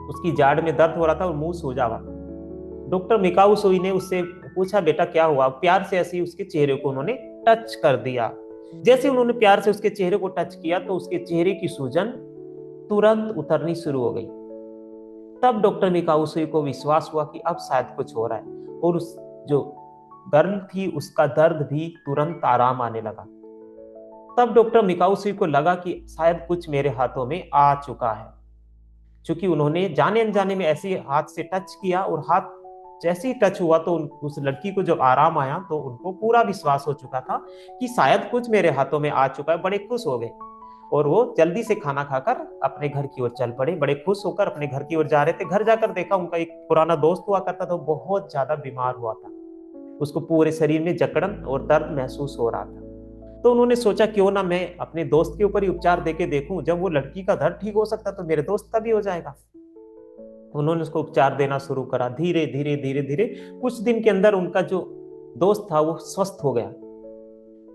उसकी जाड़ में दर्द हो रहा था और मुंह सूजा हुआ था। डॉक्टर मिकाउसुई ने उससे पूछा बेटा क्या हुआ, प्यार से ऐसे ही उसके चेहरे को उन्होंने टच कर दिया। जैसे उन्होंने प्यार से उसके चेहरे को टच किया तो उसके चेहरे की सूजन तुरंत उतरनी शुरू हो गई। तब डॉक्टर मिकाउसुई को विश्वास हुआ कि अब शायद कुछ हो रहा है, और उस जो गर्ल थी उसका दर्द भी तुरंत आराम आने लगा। तब डॉक्टर मिकाउसुई को लगा कि शायद कुछ मेरे हाथों में आ चुका है, क्योंकि उन्होंने जाने अनजाने में ऐसे हाथ से टच किया, और हाथ जैसे ही टच हुआ तो उस लड़की को जब आराम आया तो उनको पूरा विश्वास हो चुका था कि शायद कुछ मेरे हाथों में आ चुका है। बड़े खुश हो गए और वो जल्दी से खाना खाकर अपने घर की ओर चल पड़े। बड़े खुश होकर अपने घर की ओर जा रहे थे। घर जाकर देखा उनका एक पुराना दोस्त हुआ करता था, बहुत ज्यादा बीमार हुआ था, उसको पूरे शरीर में जकड़न और दर्द महसूस हो रहा था। तो उन्होंने सोचा क्यों ना मैं अपने दोस्त के ऊपर ही उपचार देके देखूं, जब वो लड़की का दर्द ठीक हो सकता तो मेरे दोस्त का भी हो जाएगा। उन्होंने उसको उपचार देना शुरू करा। धीरे धीरे धीरे धीरे कुछ दिन के अंदर उनका जो दोस्त था वो स्वस्थ हो गया।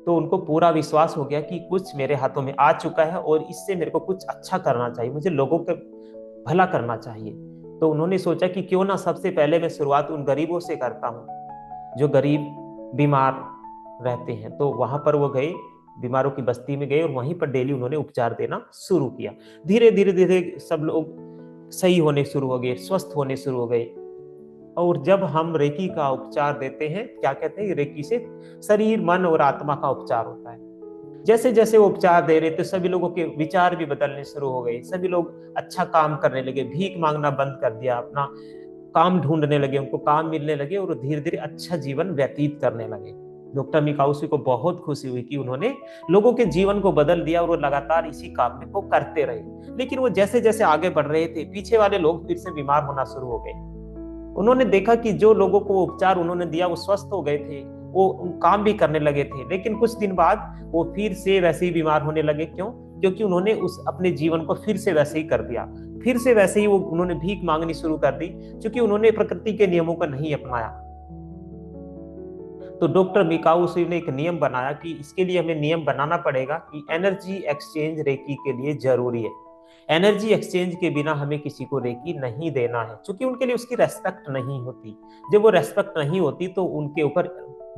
तो उनको पूरा विश्वास हो गया कि कुछ मेरे हाथों में आ चुका है और इससे मेरे को कुछ अच्छा करना चाहिए, मुझे लोगों का भला करना चाहिए। तो उन्होंने सोचा कि क्यों ना सबसे पहले मैं शुरुआत उन गरीबों से करता हूँ जो गरीब बीमार रहते हैं। तो वहां पर वो गए, बीमारों की बस्ती में गए और वहीं पर डेली उन्होंने उपचार देना शुरू किया। धीरे धीरे धीरे सब लोग सही होने शुरू हो गए, स्वस्थ होने शुरू हो गए। और जब हम रेकी का उपचार देते हैं, क्या कहते हैं, रेकी से शरीर, मन और आत्मा का उपचार होता है। जैसे जैसे वो उपचार दे रहे थे सभी लोगों के विचार भी बदलने शुरू हो गए। सभी लोग अच्छा काम करने लगे, भीख मांगना बंद कर दिया, अपना काम ढूंढने लगे, उनको काम मिलने लगे और धीरे धीरे अच्छा जीवन व्यतीत करने लगे। डॉक्टर मिकाउसी को बहुत खुशी हुई कि उन्होंने लोगों के जीवन को बदल दिया और वो लगातार इसी काम को करते रहे। लेकिन वो जैसे जैसे आगे बढ़ रहे थे पीछे वाले लोग फिर से बीमार होना शुरू हो गए। उन्होंने देखा कि जो लोगों को वो उपचार उन्होंने दिया वो स्वस्थ हो गए थे, वो काम भी करने लगे थे, लेकिन कुछ दिन बाद वो फिर से वैसे ही बीमार होने लगे। क्यों? क्योंकि उन्होंने उस अपने जीवन को फिर से वैसे ही कर दिया। फिर से वैसे ही वो उन्होंने भीख मांगनी शुरू कर दी, क्योंकि उन्होंने प्रकृति के नियमों को नहीं अपनाया। तो डॉक्टर मिकाउसी ने एक नियम बनाया कि इसके लिए हमें नियम बनाना पड़ेगा कि एनर्जी एक्सचेंज रेकी के लिए जरूरी है। एनर्जी एक्सचेंज के बिना हमें किसी को रेकी नहीं देना है, क्योंकि उनके लिए उसकी रेस्पेक्ट नहीं होती। जब वो रेस्पेक्ट नहीं होती तो उनके ऊपर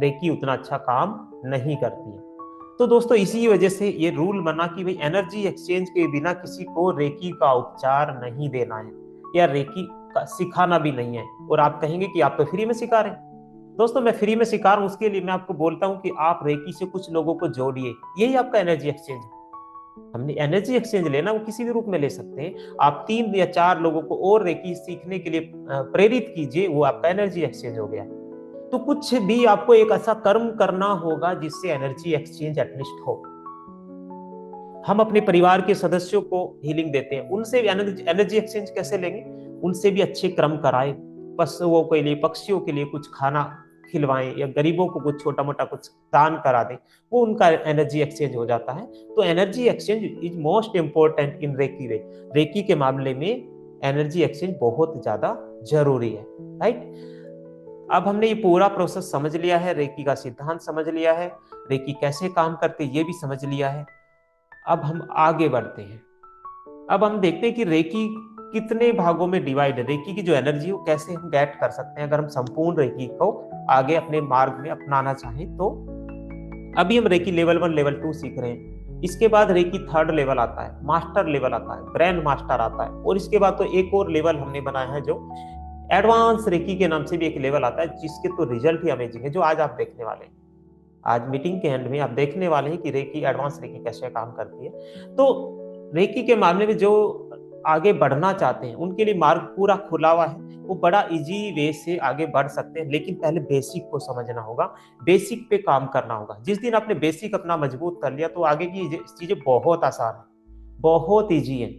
रेकी उतना अच्छा काम नहीं करती है। तो दोस्तों इसी वजह से ये रूल बना कि भाई एनर्जी एक्सचेंज के बिना किसी को रेकी का उपचार नहीं देना है, या रेकी का सिखाना भी नहीं है। और आप कहेंगे कि आप तो फ्री में सिखा रहे हैं। दोस्तों मैं फ्री में सिखा रहा हूं, उसके लिए मैं आपको बोलता हूं कि आप रेकी से कुछ लोगों को जोड़िए, यही आपका एनर्जी एक्सचेंज है। हमने एनर्जी एक्सचेंज लेना, वो किसी भी रूप में ले सकते हैं। आप 3 या 4 लोगों को और रेकी सीखने के लिए प्रेरित कीजिए, वो आपका एनर्जी एक्सचेंज हो गया। तो कुछ भी आपको एक ऐसा कर्म करना होगा जिससे एनर्जी एक्सचेंज एटलीस्ट हो। हम अपने परिवार के सदस्यों को हीलिंग देते हैं, उनसे एनर्जी एक्सचेंज कैसे लेंगे? उनसे भी अच्छे कर्म कराएं, पशुओं के लिए, पक्षियों के लिए कुछ खाना खिलवाएं, या गरीबों को कुछ छोटा मोटा कुछ दान करा दें, वो उनका एनर्जी एक्सचेंज हो जाता है। तो energy exchange is most important in reiki way. Reiki के मामले में एनर्जी एक्सचेंज बहुत ज्यादा जरूरी है, राइट। अब हमने ये पूरा प्रोसेस समझ लिया है, रेकी का सिद्धांत समझ लिया है, रेकी कैसे काम करते ये भी समझ लिया है। अब हम आगे बढ़ते हैं। अब हम देखते हैं कि रेकी कितने भागों में डिवाइड है, रेकी की जो एनर्जी है वो कैसे हम गेट कर सकते हैं अगर हम संपूर्ण रेकी को आगे अपने मार्ग में अपनाना चाहें तो। अभी हम रेकी लेवल 1 लेवल 2 सीख रहे हैं, इसके बाद रेकी 3rd लेवल आता है, मास्टर लेवल आता है, ग्रैंड मास्टर आता है, और इसके बाद तो एक और लेवल हमने बनाया है जो एडवांस रेकी के नाम से भी एक लेवल आता है, जिसके तो रिजल्ट ही अमेजिंग है, जो आज आप देखने वाले हैं। आज मीटिंग के एंड में आप देखने वाले हैं कि रेकी एडवांस रेकी कैसे काम करती है। तो रेकी के मामले में जो आगे बढ़ना चाहते हैं उनके लिए मार्ग पूरा खुला हुआ है, वो बड़ा इजी वे से आगे बढ़ सकते हैं, लेकिन पहले बेसिक को समझना होगा, बेसिक पे काम करना होगा। जिस दिन आपने बेसिक अपना मजबूत कर लिया तो आगे की चीजें बहुत आसान है, बहुत इजी है।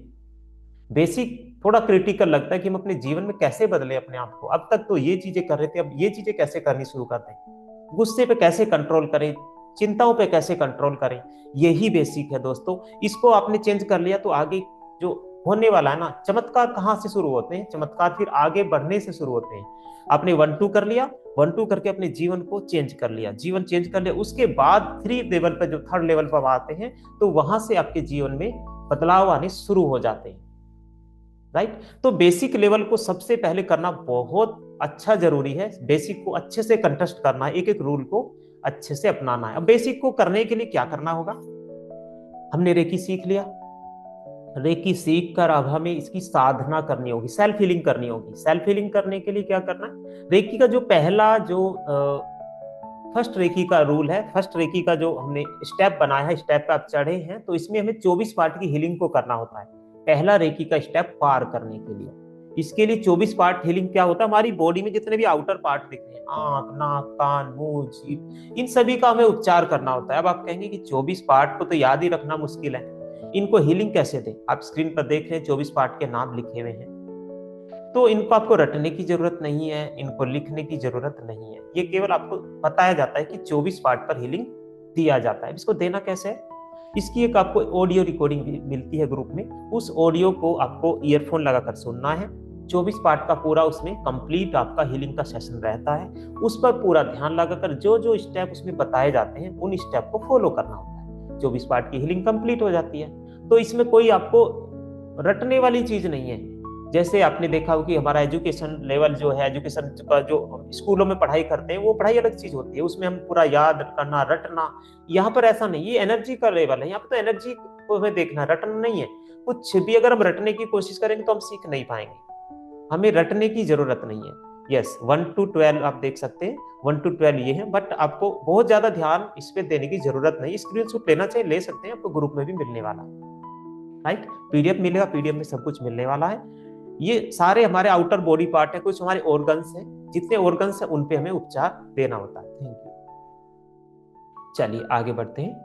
बेसिक थोड़ा क्रिटिकल लगता है कि हम अपने जीवन में कैसे बदले अपने आप को, अब तक तो ये चीजें कर रहे थे, अब ये चीजें कैसे करनी शुरू कर दें, गुस्से पे कैसे कंट्रोल करें, चिंताओं पे कैसे कंट्रोल करें, यही बेसिक है दोस्तों। इसको आपने चेंज कर लिया तो आगे जो होने वाला है ना, चमत्कार कहाँ से शुरू होते हैं? चमत्कार फिर आगे बढ़ने से शुरू होते हैं। आपने 1 2 कर लिया, 1 2 करके अपने जीवन को चेंज कर लिया, जीवन चेंज कर लिया, उसके बाद 3 लेवल पर, जो 3rd लेवल पर आते हैं, तो वहां से आपके जीवन में बदलाव आने शुरू हो जाते हैं, राइट। तो बेसिक लेवल को सबसे पहले करना बहुत अच्छा जरूरी है, बेसिक को अच्छे से कंटेस्ट करना है, एक एक रूल को अच्छे से अपनाना है। अब बेसिक को करने के लिए क्या करना होगा? हमने रेकी सीख लिया, रेकी सीख कर अब हमें इसकी साधना करनी होगी, सेल्फ हीलिंग करनी होगी। सेल्फ हीलिंग करने के लिए क्या करना है? रेकी का जो पहला जो फर्स्ट रेकी का रूल है, फर्स्ट रेकी का जो हमने स्टेप बनाया है, स्टेप पे आप चढ़े हैं, तो इसमें हमें 24 पार्ट की हीलिंग को करना होता है पहला रेकी का स्टेप पार करने के लिए। इसके लिए 24 पार्ट हीलिंग क्या होता है? हमारी बॉडी में जितने भी आउटर पार्ट दिख रहे हैं, आंख, नाक, कान, मुंह, जीभ, इन सभी का हमें उपचार करना होता है। अब आप कहेंगे कि 24 पार्ट को तो याद ही रखना मुश्किल है, इनको हीलिंग कैसे दें? आप स्क्रीन पर देख रहे हैं 24 पार्ट के नाम लिखे हुए हैं, तो इनको आपको रटने की जरूरत नहीं है, इनको लिखने की जरूरत नहीं है, ये केवल आपको बताया जाता है कि 24 पार्ट पर हीलिंग दिया जाता है। इसको देना कैसे है? इसकी एक आपको ऑडियो रिकॉर्डिंग भी मिलती है ग्रुप में, उस ऑडियो को आपको ईयरफोन लगाकर सुनना है। 24 पार्ट का पूरा उसमें कंप्लीट आपका हीलिंग का सेशन रहता है, उस पर पूरा ध्यान लगाकर जो जो स्टेप उसमें बताए जाते हैं उन स्टेप को फॉलो करना होता है। 24 पार्ट की हीलिंग कंप्लीट हो जाती है। तो इसमें कोई आपको रटने वाली चीज नहीं है। जैसे आपने देखा हो कि हमारा एजुकेशन लेवल जो है, एजुकेशन का जो स्कूलों में पढ़ाई करते हैं, वो पढ़ाई अलग चीज होती है, उसमें हम पूरा याद करना, रटना, यहाँ पर ऐसा नहीं, ये एनर्जी का लेवल है, यहाँ पर तो एनर्जी को हमें देखना, रटना नहीं है। कुछ भी अगर हम रटने की कोशिश करेंगे तो हम सीख नहीं पाएंगे, हमें रटने की जरूरत नहीं है। यस, 1 to 12 आप देख सकते हैं, 1 to 12 ये है, बट आपको बहुत ज्यादा ध्यान इस पे देने की जरूरत नहीं। स्क्रीनशॉट लेना चाहिए, ले सकते हैं, आपको ग्रुप में भी मिलने वाला है, राइट। पीडीएफ मिलेगा, पीडीएफ में सब कुछ मिलने वाला है। ये सारे हमारे आउटर बॉडी पार्ट है, कुछ हमारे ऑर्गन्स हैं, जितने ऑर्गन्स हैं उन पे हमें उपचार देना होता है। Thank you. चलिए आगे बढ़ते हैं।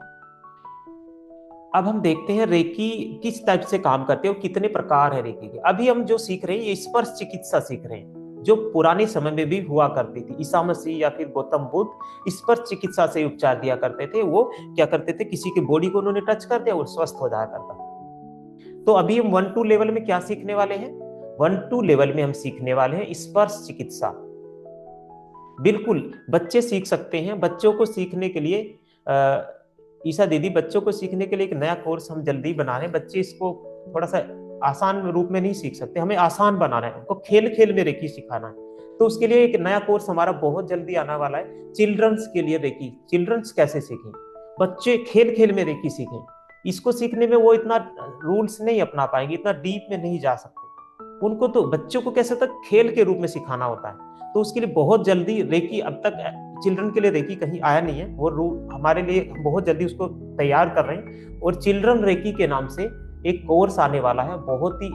अब हम देखते हैं रेकी किस टाइप से काम करते हैं और कितने प्रकार है रेकी के। अभी हम जो सीख रहे हैं ये स्पर्श चिकित्सा सीख रहे हैं, जो पुराने समय में भी हुआ करती थी। ईसा मसीह या फिर गौतम बुद्ध स्पर्श चिकित्सा से उपचार दिया करते थे। वो क्या करते थे, किसी की बॉडी को उन्होंने टच कर दिया, वो स्वस्थ हो जाया करता था। तो अभी हम 1 2 लेवल में क्या सीखने वाले हैं? 1 2 लेवल में हम सीखने वाले हैं स्पर्श चिकित्सा। बिल्कुल बच्चे सीख सकते हैं। बच्चों को सीखने के लिए ईसा दीदी, बच्चों को सीखने के लिए एक नया कोर्स हम जल्दी बना रहे हैं। बच्चे इसको थोड़ा सा आसान रूप में नहीं सीख सकते, हमें आसान बनाना है, उनको खेल खेल में रेकी सिखाना है। तो उसके लिए एक नया कोर्स हमारा बहुत जल्दी आने वाला है, चिल्ड्रंस के लिए रेकी। चिल्ड्रंस कैसे सीखें? बच्चे खेल खेल में रेकी सीखें। इसको सीखने में वो इतना रूल्स नहीं अपना पाएंगे, इतना डीप में नहीं जा सकते। उनको तो बच्चों को कैसे तक खेल के रूप में सिखाना होता है। तो तो उसके लिए बहुत जल्दी रेकी, अब तक चिल्ड्रन के लिए रेकी कहीं आया नहीं है, वो रूल हमारे लिए हम बहुत जल्दी उसको तैयार कर रहे हैं। और चिल्ड्रन रेकी के नाम से एक कोर्स आने वाला है, बहुत ही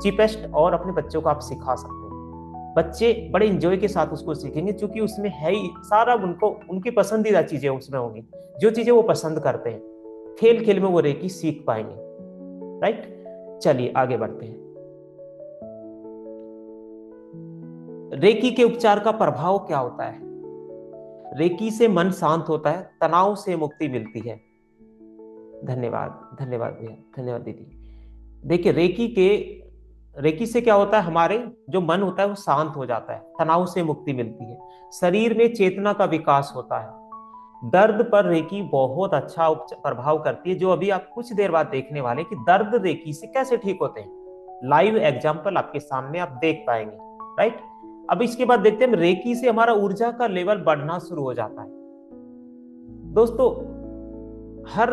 चीपेस्ट, और अपने बच्चों को आप सिखा सकते हैं। बच्चे बड़े इंजॉय के साथ उसको सीखेंगे, क्योंकि उसमें है ही सारा, उनको उनकी पसंदीदा चीजें उसमें होंगी, जो चीजें वो पसंद करते हैं, खेल खेल में वो रेकी सीख पाएंगे। राइट, चलिए आगे बढ़ते हैं। रेकी के उपचार का प्रभाव क्या होता है? रेकी से मन शांत होता है, तनाव से मुक्ति मिलती है। धन्यवाद, धन्यवाद भैया, धन्यवाद दीदी। देखिए, रेकी से क्या होता है, हमारे जो मन होता है वो शांत हो जाता है, तनाव से मुक्ति मिलती है, शरीर में चेतना का विकास होता है। दर्द पर रेकी बहुत अच्छा प्रभाव करती है, जो अभी आप कुछ देर बाद देखने वाले कि दर्द रेकी से कैसे ठीक होते हैं। लाइव एग्जांपल आपके सामने आप देख पाएंगे। राइट, अब इसके बाद देखते हैं रेकी से हमारा ऊर्जा का लेवल बढ़ना शुरू हो जाता है। दोस्तों, हर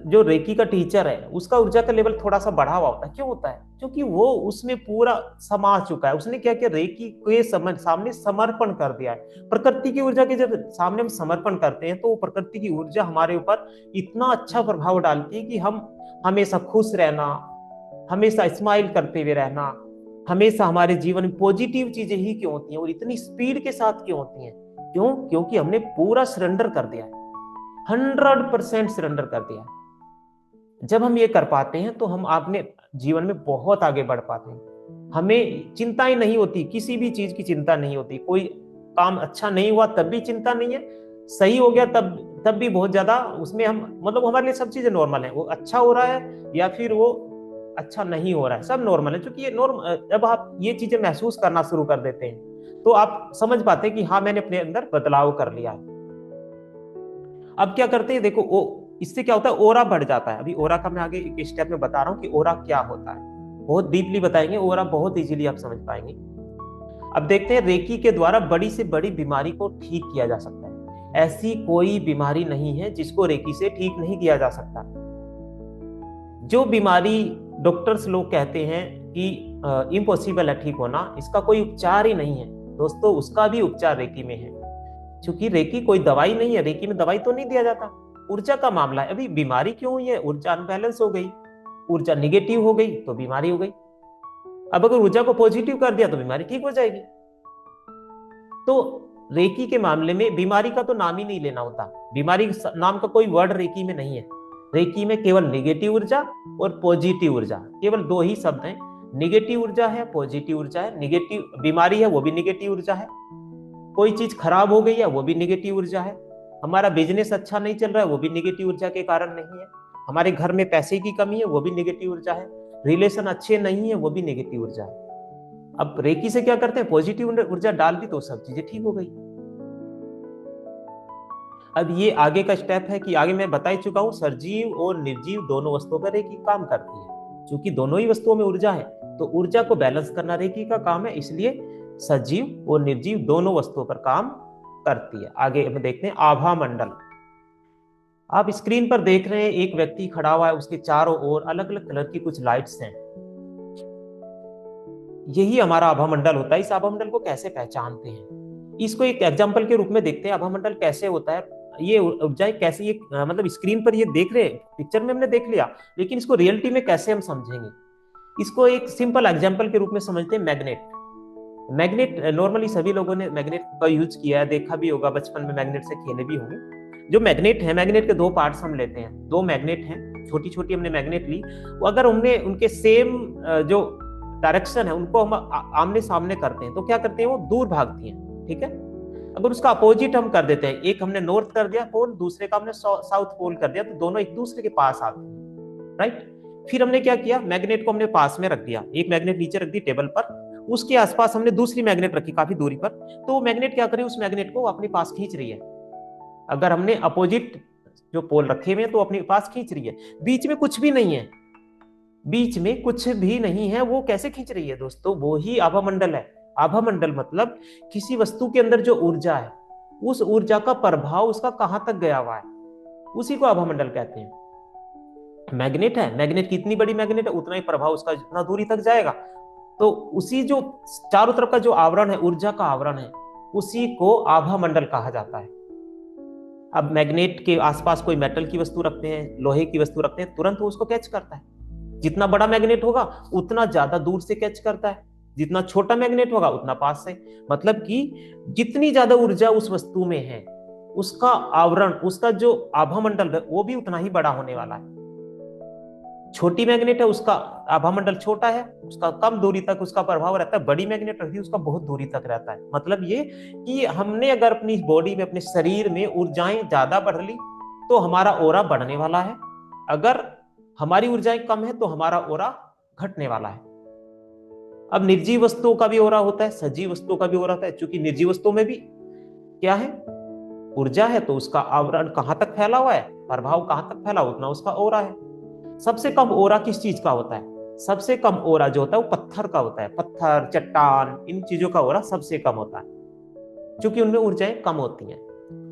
जो रेकी का टीचर है उसका ऊर्जा का लेवल थोड़ा सा बढ़ा हुआ होता है। क्यों होता है? क्योंकि वो उसमें पूरा समा चुका है। उसने क्या किया, रेकी के सामने समर्पण कर दिया है। प्रकृति की ऊर्जा के जब सामने हम समर्पण करते हैं, तो वो प्रकृति की ऊर्जा हमारे ऊपर इतना अच्छा प्रभाव डालती है कि हम हमेशा खुश रहना, हमेशा स्माइल करते हुए रहना, हमेशा हमारे जीवन में पॉजिटिव चीजें ही क्यों होती हैं और इतनी स्पीड के साथ क्यों होती हैं? क्यों? क्योंकि हमने पूरा सरेंडर कर दिया है, 100% सरेंडर कर दिया। जब हम ये कर पाते हैं तो हम अपने जीवन में बहुत आगे बढ़ पाते हैं। हमें चिंताएं नहीं होती, किसी भी चीज की चिंता नहीं होती। कोई काम अच्छा नहीं हुआ तब भी चिंता नहीं है, सही हो गया तब भी बहुत ज्यादा उसमें हम, मतलब हमारे लिए सब चीजें नॉर्मल है। वो अच्छा हो रहा है या फिर वो अच्छा नहीं हो रहा है, सब नॉर्मल है। क्योंकि ये जब आप ये चीजें महसूस करना शुरू कर देते हैं तो आप समझ पाते हैं कि हाँ, मैंने अपने अंदर बदलाव कर लिया है। अब क्या करते हैं, देखो इससे क्या होता है, ओरा बढ़ जाता है। अभी ओरा का मैं आगे एक स्टेप में बता रहा हूँ कि ओरा क्या होता है, बहुत डीपली बताएंगे। ओरा बहुत इजीली आप समझ पाएंगे। अब देखते हैं, रेकी के द्वारा बड़ी से बड़ी बीमारी को ठीक किया जा सकता है। ऐसी कोई बीमारी नहीं है जिसको रेकी से ठीक नहीं किया जा सकता। जो बीमारी डॉक्टर्स लोग कहते हैं कि इम्पॉसिबल है ठीक होना, इसका कोई उपचार ही नहीं है दोस्तों, उसका भी उपचार रेकी में है। क्योंकि रेकी कोई दवाई नहीं है, रेकी में दवाई तो नहीं दिया जाता, ऊर्जा का मामला है। अभी बीमारी क्यों हुई है? ऊर्जा अनबैलेंस हो गई, ऊर्जा निगेटिव हो गई तो बीमारी हो गई। अब अगर ऊर्जा को पॉजिटिव कर दिया तो बीमारी ठीक हो जाएगी। तो रेकी के मामले में बीमारी का तो नाम ही नहीं लेना होता, बीमारी नाम का कोई वर्ड रेकी में नहीं है। रेकी में केवल निगेटिव ऊर्जा और पॉजिटिव ऊर्जा, केवल दो ही शब्द हैं। निगेटिव ऊर्जा है, पॉजिटिव ऊर्जा है। निगेटिव बीमारी है वो भी निगेटिव ऊर्जा है, कोई चीज खराब हो गई है वो भी निगेटिव ऊर्जा है, हमारा बिजनेस अच्छा नहीं चल रहा है वो भी निगेटिव ऊर्जा के कारण नहीं है, हमारे घर में पैसे की कमी है वो भी निगेटिव ऊर्जा है, रिलेशन अच्छे नहीं है वो भी निगेटिव ऊर्जा है। अब रेकी से क्या करते हैं, पॉजिटिव ऊर्जा डाल दी तो सब चीजें ठीक हो गई। अब ये आगे का स्टेप है कि आगे मैं बता ही चुका हूं, सजीव और निर्जीव दोनों वस्तुओं पर रेकी काम करती है। क्योंकि दोनों ही वस्तुओं में ऊर्जा है तो ऊर्जा को बैलेंस करना रेकी का काम है, इसलिए सजीव और निर्जीव दोनों वस्तुओं पर काम करती है। आगे हम देखते हैं आभा मंडल। आप स्क्रीन पर देख रहे हैं एक व्यक्ति खड़ा हुआ है, उसके चारों ओर अलग अलग कलर की कुछ लाइट्स हैं। यही हमारा आभा मंडल होता है। इस आभा मंडल को कैसे पहचानते हैं, इसको एक एग्जांपल के रूप में देखते हैं। आभा मंडल कैसे होता है, ये ऊर्जाएं कैसे, ये मतलब स्क्रीन पर ये देख रहे हैं, पिक्चर में हमने देख लिया, लेकिन इसको रियलिटी में कैसे हम समझेंगे, इसको एक सिंपल एग्जांपल के रूप में समझते हैं। मैग्नेट। मैग्नेट नॉर्मली सभी लोगों ने मैग्नेट का यूज किया है, देखा भी होगा, बचपन में मैग्नेट से खेले भी होंगे। जो मैग्नेट है, मैग्नेट के दो पार्ट्स हम लेते हैं, दो मैग्नेट हैं, छोटी छोटी हमने मैग्नेट ली। वो अगर हमने उनके सेम जो डायरेक्शन है उनको हम आमने सामने करते हैं तो क्या करते हैं, वो दूर भागती हैं। ठीक है, अगर उसका अपोजिट हम कर देते हैं, एक हमने नॉर्थ कर दिया पोल, दूसरे का हमने साउथ पोल कर दिया, तो दोनों एक दूसरे के पास आते हैं। राइट, फिर हमने क्या किया, मैग्नेट को हमने पास में रख दिया, एक मैग्नेट नीचे रख दी टेबल पर, उसके आसपास हमने दूसरी मैग्नेट रखी काफी दूरी पर, तो मैग्नेट क्या करे, उस मैग्नेट को अपने पास खींच रही है। अगर हमने अपोजिट जो पोल रखे हुए हैं तो अपने पास खींच रही है, बीच में कुछ भी नहीं है, बीच में कुछ भी नहीं है, वो कैसे खींच रही है दोस्तों, वो ही आभा मंडल है। आभा मंडल मतलब किसी वस्तु के अंदर जो ऊर्जा है, उस ऊर्जा का प्रभाव उसका कहां तक गया हुआ है, उसी को आभा मंडल कहते हैं। मैग्नेट है, मैग्नेट कितनी बड़ी मैग्नेट है उतना ही प्रभाव उसका जितना दूरी तक जाएगा। तो उसी जो चारों तरफ का जो आवरण है, ऊर्जा का आवरण है, उसी को आभा मंडल कहा जाता है। अब मैग्नेट के आसपास कोई मेटल की वस्तु रखते हैं, लोहे की वस्तु रखते हैं, तुरंत वो उसको कैच करता है। जितना बड़ा मैग्नेट होगा उतना ज्यादा दूर से कैच करता है, जितना छोटा मैग्नेट होगा उतना पास से। मतलब कि जितनी ज्यादा ऊर्जा उस वस्तु में है, उसका आवरण, उसका जो आभा मंडल है वो भी उतना ही बड़ा होने वाला है। छोटी मैग्नेट है उसका आभा मंडल छोटा है, उसका कम दूरी तक उसका प्रभाव रहता है। बड़ी मैग्नेट रहती है उसका बहुत दूरी तक रहता है। मतलब ये कि हमने अगर अपनी बॉडी में, अपने शरीर में ऊर्जाएं ज्यादा बढ़ ली तो हमारा ओरा बढ़ने वाला है, अगर हमारी ऊर्जाएं कम है तो हमारा ओरा घटने वाला है। अब निर्जीव वस्तुओं का भी ओरा होता है, सजीव वस्तुओं का भी ओरा होता है। चूंकि निर्जीव वस्तुओं में भी क्या है, ऊर्जा है, तो उसका आवरण कहां तक फैला हुआ है, प्रभाव कहां तक फैला उतना उसका ओरा है। सबसे कम ओरा किस चीज का होता है? सबसे कम ओरा जो होता है वो पत्थर का होता है। पत्थर, चट्टान, इन चीजों का ओरा सबसे कम होता है, क्योंकि उनमें ऊर्जाएं कम होती हैं।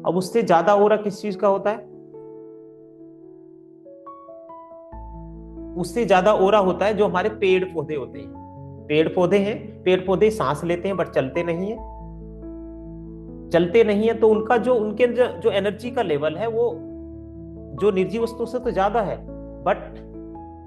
अब उससे ज्यादा ओरा किस चीज का होता है? उससे ज्यादा ओरा होता है जो हमारे पेड़ पौधे होते हैं। पेड़ पौधे हैं, पेड़ पौधे सांस लेते हैं बट चलते नहीं है। चलते नहीं है तो उनका जो, उनके जो एनर्जी का लेवल है वो जो निर्जीव वस्तु से तो ज्यादा है, बट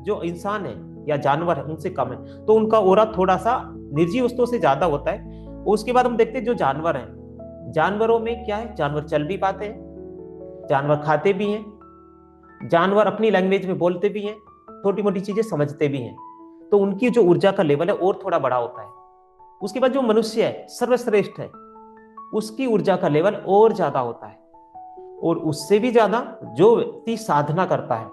जो इंसान है या जानवर है उनसे कम है, तो उनका ओरा थोड़ा सा निर्जीव वस्तुओं से ज्यादा होता है। उसके बाद हम देखते हैं जो जानवर हैं, जानवरों में क्या है, जानवर चल भी पाते हैं, जानवर खाते भी हैं, जानवर अपनी लैंग्वेज में बोलते भी हैं, छोटी मोटी चीजें समझते भी हैं, तो उनकी जो ऊर्जा का लेवल है और थोड़ा बड़ा होता है। उसके बाद जो मनुष्य है, सर्वश्रेष्ठ है, उसकी ऊर्जा का लेवल और ज्यादा होता है। और उससे भी ज्यादा जो व्यक्ति साधना करता है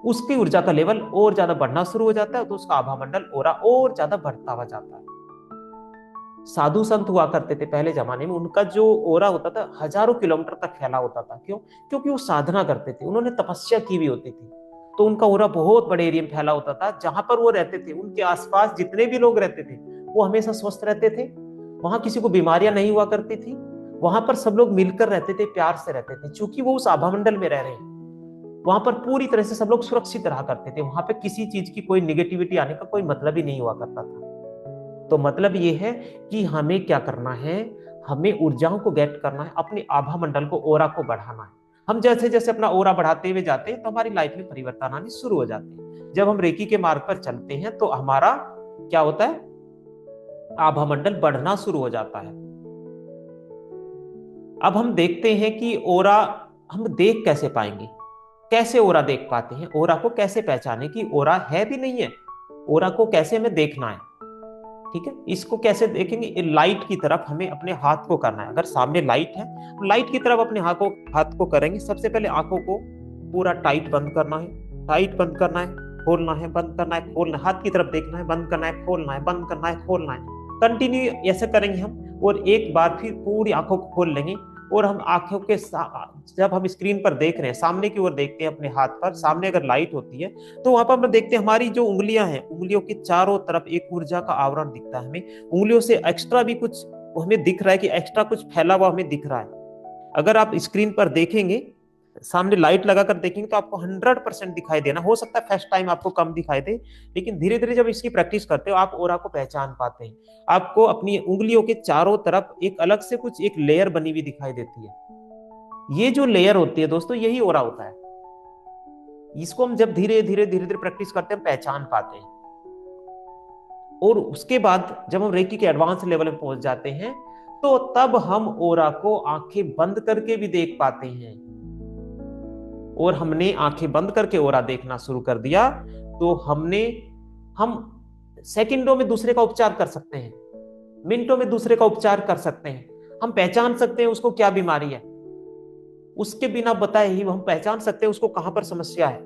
उसकी ऊर्जा का लेवल और ज्यादा बढ़ना शुरू हो जाता है, तो उसका आभा मंडल ओरा और ज्यादा बढ़ता हुआ जाता है। साधु संत हुआ करते थे पहले जमाने में, उनका जो ओरा होता था हजारों किलोमीटर तक फैला होता था। क्यों? क्योंकि वो साधना करते थे, उन्होंने तपस्या की भी होती थी, तो उनका ओरा बहुत बड़े एरिया में फैला होता था। जहां पर वो रहते थे उनके आसपास जितने भी लोग रहते थे वो हमेशा स्वस्थ रहते थे, वहां किसी को बीमारियां नहीं हुआ करती थी, वहां पर सब लोग मिलकर रहते थे, प्यार से रहते थे। चूंकि वो उस आभा मंडल में रह रहे हैं, वहां पर पूरी तरह से सब लोग सुरक्षित रहा करते थे, वहां पे किसी चीज की कोई निगेटिविटी आने का कोई मतलब ही नहीं हुआ करता था। तो मतलब ये है कि हमें क्या करना है, हमें ऊर्जाओं को गेट करना है, अपने आभा मंडल को, ओरा को बढ़ाना है। हम जैसे जैसे अपना ओरा बढ़ाते हुए जाते हैं तो हमारी लाइफ में परिवर्तन आने शुरू हो जाते हैं। जब हम रेकी के मार्ग पर चलते हैं तो हमारा क्या होता है, आभा मंडल बढ़ना शुरू हो जाता है। अब हम देखते हैं कि ओरा हम देख कैसे पाएंगे, कैसे ओरा देख पाते हैं, ओरा को कैसे पहचाने कि ओरा है भी नहीं है, ओरा को कैसे हमें देखना है। ठीक है, इसको कैसे देखेंगे? लाइट की तरफ हमें अपने हाथ को करना है। अगर सामने लाइट है तो लाइट की तरफ अपने हाथ को करेंगे। सबसे पहले आंखों को पूरा टाइट बंद करना है, टाइट बंद करना है, खोलना है, बंद करना है, खोलना है, हाथ की तरफ देखना है, बंद करना है, खोलना है, बंद करना है, खोलना है। कंटिन्यू ऐसे करेंगे हम, और एक बार फिर पूरी आंखों को खोल लेंगे। और हम आंखों के जब हम स्क्रीन पर देख रहे हैं, सामने की ओर देखते हैं अपने हाथ पर, सामने अगर लाइट होती है तो वहां पर हम देखते हैं हमारी जो उंगलियां हैं, उंगलियों के चारों तरफ एक ऊर्जा का आवरण दिखता है हमें। उंगलियों से एक्स्ट्रा भी कुछ हमें दिख रहा है, कि एक्स्ट्रा कुछ फैला हुआ हमें दिख रहा है। अगर आप स्क्रीन पर देखेंगे, सामने लाइट लगाकर देखेंगे तो आपको 100% दिखाई देना। हो सकता है फर्स्ट टाइम आपको कम दिखाई दे, लेकिन धीरे धीरे जब इसकी प्रैक्टिस करते हो आप ओरा को पहचान पाते हैं। आपको अपनी उंगलियों के चारों तरफ एक अलग से कुछ एक लेयर बनी हुई दिखाई देती है। ये जो लेयर होती है दोस्तों, यही ओरा होता है। इसको हम जब धीरे धीरे धीरे धीरे प्रैक्टिस करते हैं पहचान पाते हैं। और उसके बाद जब हम रेकी के एडवांस लेवल में पहुंच जाते हैं तो तब हम ओरा को आंखें बंद करके भी देख पाते हैं। और हमने आंखें बंद करके ओरा देखना शुरू कर दिया तो हम सेकंडों में दूसरे का उपचार कर सकते हैं, मिनटों में दूसरे का उपचार कर सकते हैं। हम पहचान सकते हैं उसको क्या बीमारी है, उसके बिना बताए ही हम पहचान सकते हैं उसको कहां पर समस्या है,